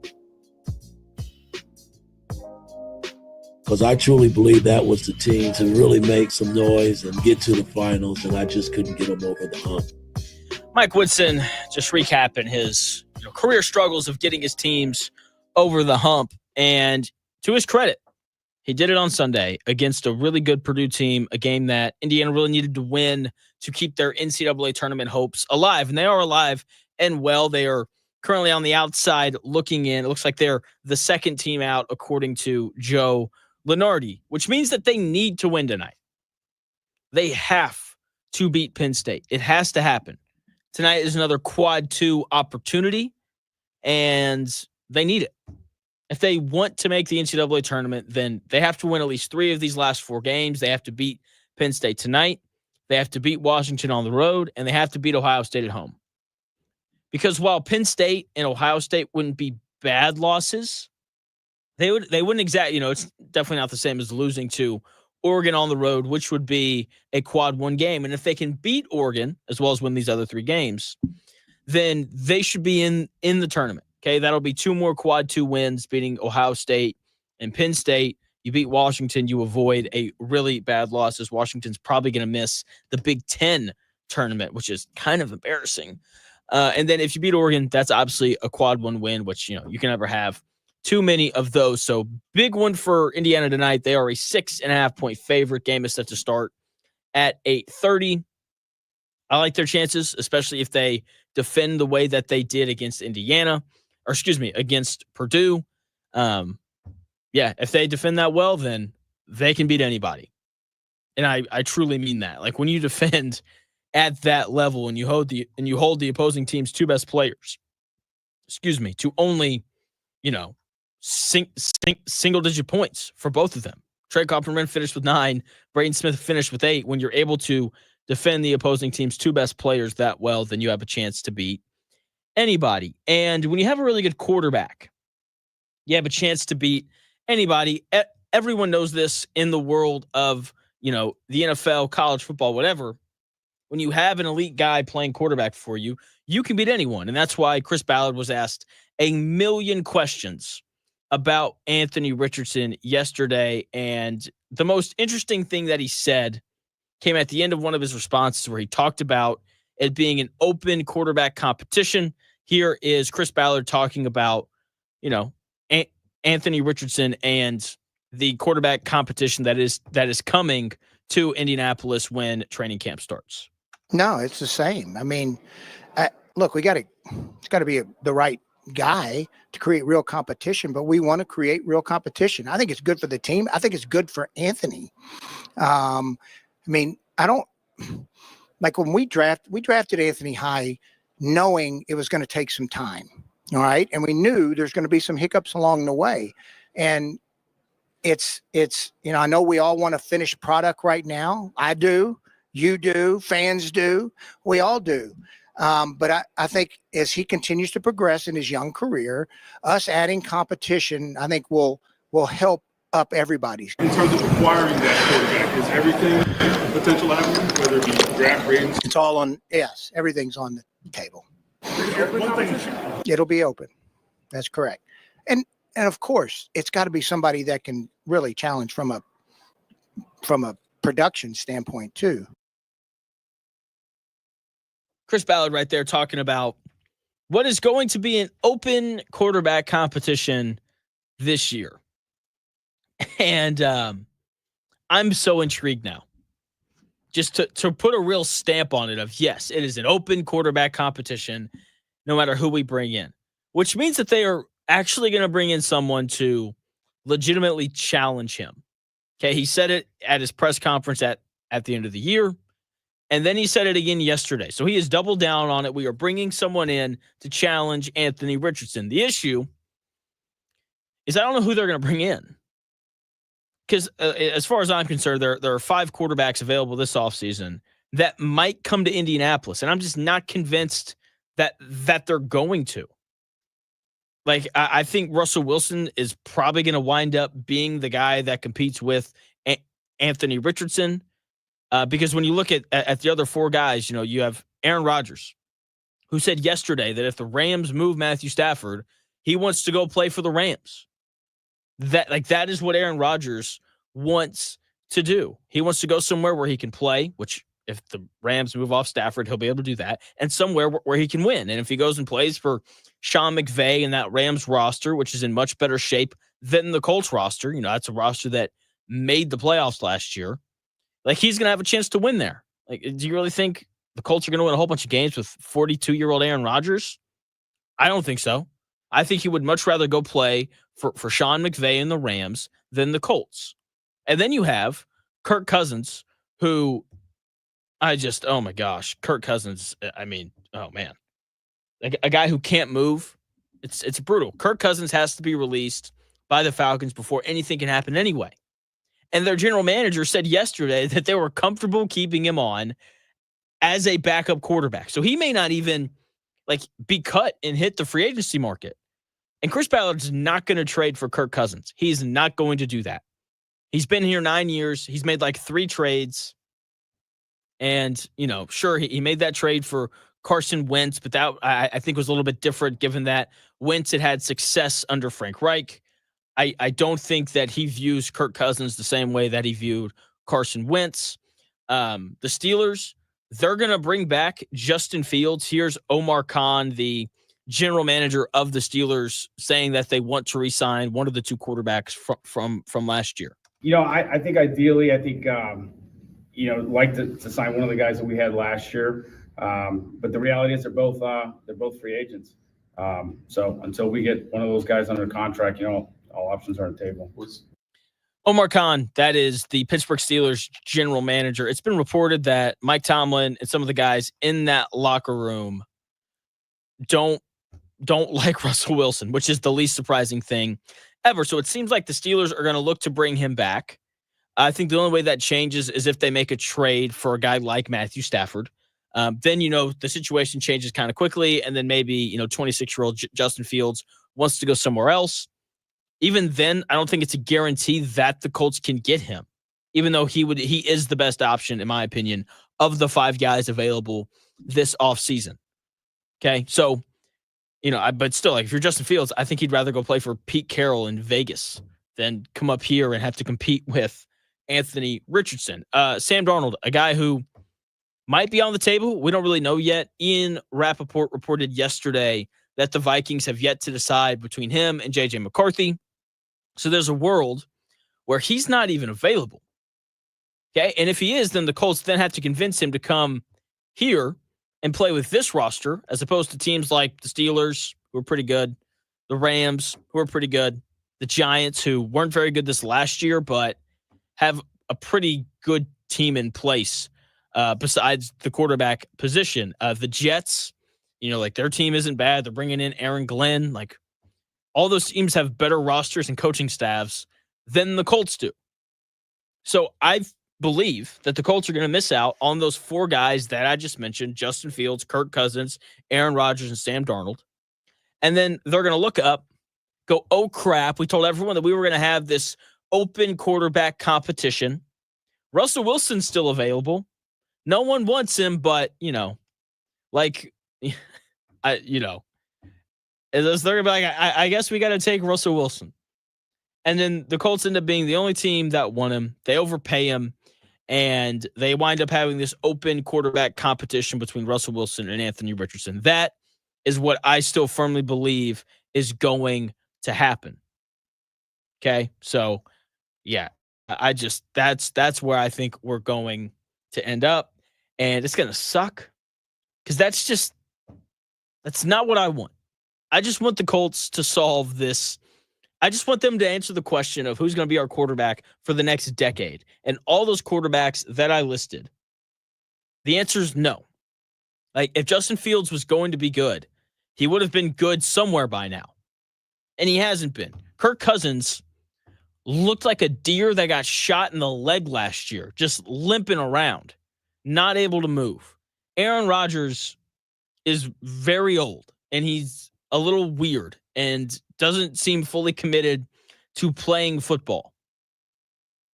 Because I truly believe that was the team to really make some noise and get to the finals, and I just couldn't get them over the hump. Mike Woodson just recapping his career struggles of getting his teams over the hump. And to his credit, he did it on Sunday against a really good Purdue team, a game that Indiana really needed to win to keep their NCAA tournament hopes alive. And they are alive and well. They are currently on the outside looking in. It looks like they're the second team out, according to Joe Lenardi, which means that they need to win tonight. They have to beat Penn State. It has to happen. Tonight is another quad 2 opportunity, and they need it. If they want to make the NCAA tournament, then they have to win at least 3 of these last 4 games. They have to beat Penn State tonight. They have to beat Washington on the road, and they have to beat Ohio State at home. Because while Penn State and Ohio State wouldn't be bad losses, they wouldn't exactly, it's definitely not the same as losing to Oregon on the road, which would be a quad 1 game. And if they can beat Oregon as well as win these other 3 games, then they should be in the tournament. Okay, that'll be 2 more quad 2 wins, beating Ohio State and Penn State. You beat Washington, you avoid a really bad loss, as Washington's probably going to miss the Big Ten tournament, which is kind of embarrassing. And then if you beat Oregon, that's obviously a quad 1 win, which you can never have too many of those. So big one for Indiana tonight. They are a 6.5-point favorite. Game is set to start at 8:30. I like their chances, especially if they defend the way that they did against against Purdue. If they defend that well, then they can beat anybody. And I truly mean that. Like, when you defend at that level and you hold the opposing team's 2 best players, to only, single digit points for both of them. Trey Copperman finished with 9, Braden Smith finished with 8. When you're able to defend the opposing team's 2 best players that well, then you have a chance to beat anybody. And when you have a really good quarterback, you have a chance to beat anybody. Everyone knows this in the world of, the NFL, college football, whatever. When you have an elite guy playing quarterback for you, you can beat anyone. And that's why Chris Ballard was asked a million questions about Anthony Richardson yesterday. And the most interesting thing that he said came at the end of one of his responses, where he talked about it being an open quarterback competition. Here is Chris Ballard talking about, Anthony Richardson and the quarterback competition that is coming to Indianapolis when training camp starts. No, it's the same. I mean, look, it's got to be the right guy to create real competition, but we want to create real competition. I think it's good for the team. I think it's good for Anthony. I mean, I don't like when we drafted Anthony high, knowing it was going to take some time. All right. And we knew there's going to be some hiccups along the way. And it's, I know we all want a finished product right now. I do. You do. Fans do. We all do. But I think as he continues to progress in his young career, us adding competition, I think will help up everybody's. In terms of acquiring that quarterback, is everything a potential avenue, whether it be draft ratings? It's all on, yes, everything's on the table. It'll be open. That's correct. And of course, it's got to be somebody that can really challenge from a production standpoint too. Chris Ballard right there talking about what is going to be an open quarterback competition this year. And I'm so intrigued now. Just to put a real stamp on it of, yes, it is an open quarterback competition no matter who we bring in, which means that they are actually going to bring in someone to legitimately challenge him. Okay, he said it at his press conference at the end of the year, and then he said it again yesterday. So he has doubled down on it. We are bringing someone in to challenge Anthony Richardson. The issue is I don't know who they're going to bring in. Because as far as I'm concerned, there are 5 quarterbacks available this offseason that might come to Indianapolis, and I'm just not convinced that they're going to. Like, I think Russell Wilson is probably going to wind up being the guy that competes with Anthony Richardson, because when you look at the other 4 guys, you have Aaron Rodgers, who said yesterday that if the Rams move Matthew Stafford, he wants to go play for the Rams. That is what Aaron Rodgers wants to do. He wants to go somewhere where he can play, which if the Rams move off Stafford, he'll be able to do that, and somewhere where he can win. And if he goes and plays for Sean McVay and that Rams roster, which is in much better shape than the Colts roster, that's a roster that made the playoffs last year. Like, he's going to have a chance to win there. Like, do you really think the Colts are going to win a whole bunch of games with 42-year-old Aaron Rodgers? I don't think so. I think he would much rather go play for Sean McVay and the Rams than the Colts. And then you have Kirk Cousins, who oh my gosh, Kirk Cousins, I mean, oh man. Like, a guy who can't move, it's brutal. Kirk Cousins has to be released by the Falcons before anything can happen anyway. And their general manager said yesterday that they were comfortable keeping him on as a backup quarterback. So he may not even be cut and hit the free agency market. And Chris Ballard's not going to trade for Kirk Cousins. He's not going to do that. He's been here 9 years. He's made 3 trades. And, sure, he made that trade for Carson Wentz, but that I think was a little bit different given that Wentz had success under Frank Reich. I don't think that he views Kirk Cousins the same way that he viewed Carson Wentz. The Steelers, they're going to bring back Justin Fields. Here's Omar Khan, the general manager of the Steelers, saying that they want to re-sign one of the 2 quarterbacks from last year. I think ideally, like to sign one of the guys that we had last year. But the reality is they're both free agents. So until we get one of those guys under contract, all options are on the table. Omar Khan, that is the Pittsburgh Steelers general manager. It's been reported that Mike Tomlin and some of the guys in that locker room don't like Russell Wilson, which is the least surprising thing ever. So it seems like the Steelers are going to look to bring him back. I think the only way that changes is if they make a trade for a guy like Matthew Stafford. Then, the situation changes kind of quickly. And then maybe, 26-year-old Justin Fields wants to go somewhere else. Even then, I don't think it's a guarantee that the Colts can get him, even though he is the best option, in my opinion, of the 5 guys available this offseason. Okay. So, but still, if you're Justin Fields, I think he'd rather go play for Pete Carroll in Vegas than come up here and have to compete with Anthony Richardson. Sam Darnold, a guy who might be on the table. We don't really know yet. Ian Rappaport reported yesterday that the Vikings have yet to decide between him and J.J. McCarthy. So there's a world where he's not even available. Okay. And if he is, then the Colts then have to convince him to come here and play with this roster as opposed to teams like the Steelers who are pretty good, the Rams, who are pretty good, the Giants, who weren't very good this last year, but have a pretty good team in place besides the quarterback position. The Jets, like their team isn't bad. They're bringing in Aaron Glenn. Like all those teams have better rosters and coaching staffs than the Colts do. So I believe that the Colts are going to miss out on those four guys that I just mentioned, Justin Fields, Kirk Cousins, Aaron Rodgers, and Sam Darnold. And then they're going to look up, go, oh, crap. We told everyone that we were going to have this open quarterback competition. Russell Wilson's still available. No one wants him, but, they're going to be like, I guess we got to take Russell Wilson. And then the Colts end up being the only team that won him. They overpay him, and they wind up having this open quarterback competition between Russell Wilson and Anthony Richardson. That is what I still firmly believe is going to happen. Okay? So, yeah, that's where I think we're going to end up. And it's going to suck because that's not what I want. I just want the Colts to solve this. I just want them to answer the question of who's going to be our quarterback for the next decade. And all those quarterbacks that I listed, the answer is no. Like, if Justin Fields was going to be good, he would have been good somewhere by now. And he hasn't been. Kirk Cousins looked like a deer that got shot in the leg last year, just limping around, not able to move. Aaron Rodgers is very old, and he's a little weird and doesn't seem fully committed to playing football.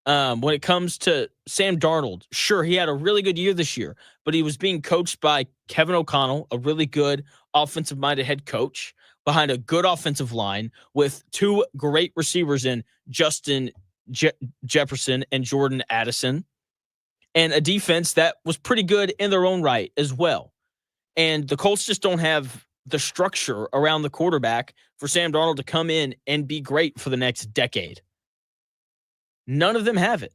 When it comes to Sam Darnold, sure, he had a really good year this year, but he was being coached by Kevin O'Connell, a really good offensive-minded head coach, behind a good offensive line with two great receivers in Justin Jefferson and Jordan Addison, and a defense that was pretty good in their own right as well. And the Colts just don't have the structure around the quarterback for Sam Darnold to come in and be great for the next decade. None of them have it.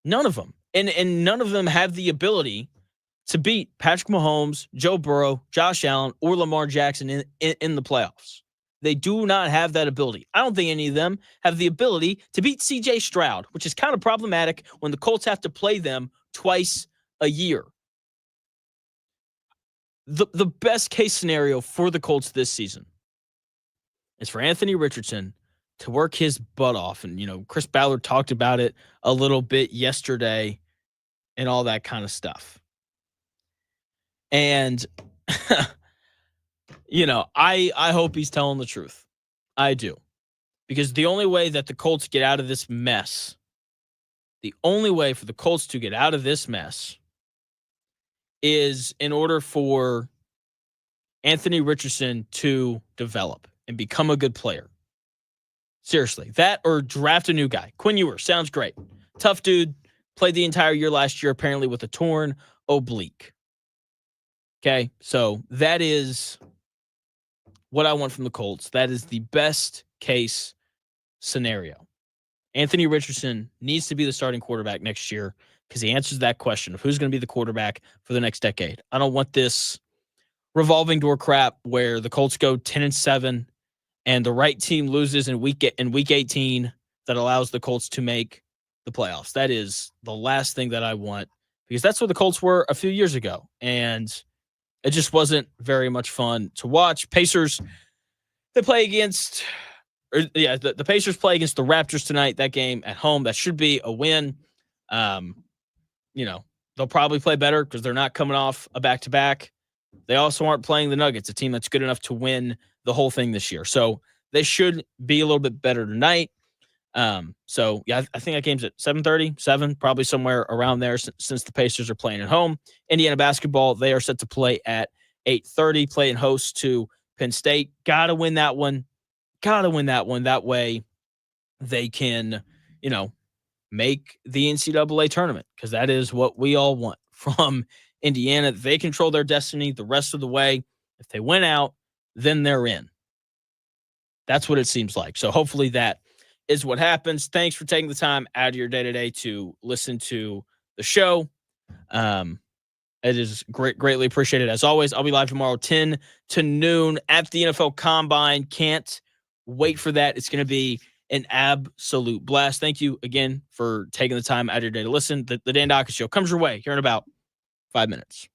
None of them. And none of them have the ability to beat Patrick Mahomes, Joe Burrow, Josh Allen, or Lamar Jackson in the playoffs. They do not have that ability. I don't think any of them have the ability to beat C.J. Stroud, which is kind of problematic when the Colts have to play them twice a year. The best case scenario for the Colts this season is for Anthony Richardson to work his butt off. And, Chris Ballard talked about it a little bit yesterday and all that kind of stuff. And, I hope he's telling the truth. I do. Because the only way that the Colts get out of this mess, the only way for the Colts to get out of this mess is in order for Anthony Richardson to develop and become a good player. Seriously, that or draft a new guy. Quinn Ewers sounds great. Tough dude, played the entire year last year, apparently with a torn oblique. Okay, so that is what I want from the Colts. That is the best case scenario. Anthony Richardson needs to be the starting quarterback next year because he answers that question of who's going to be the quarterback for the next decade. I don't want this revolving door crap where the Colts go 10-7 and the right team loses in week 18 that allows the Colts to make the playoffs. That is the last thing that I want because that's what the Colts were a few years ago. And it just wasn't very much fun to watch. Pacers, they play against, the Pacers play against the Raptors tonight. That game at home, that should be a win. They'll probably play better because they're not coming off a back-to-back. They also aren't playing the Nuggets, a team that's good enough to win the whole thing this year. So they should be a little bit better tonight. I think that game's at 7:30, 7, probably somewhere around there since the Pacers are playing at home. Indiana basketball, they are set to play at 8:30, playing host to Penn State. Got to win that one. That way they can, make the NCAA tournament because that is what we all want from Indiana. They control their destiny the rest of the way. If they win out, then they're in. That's what it seems like. So hopefully that is what happens. Thanks for taking the time out of your day today to listen to the show. It is greatly appreciated. As always, I'll be live tomorrow, 10 to noon at the NFL Combine. Can't wait for that. It's going to be an absolute blast. Thank you again for taking the time out of your day to listen. The Dan Dockett Show comes your way here in about 5 minutes.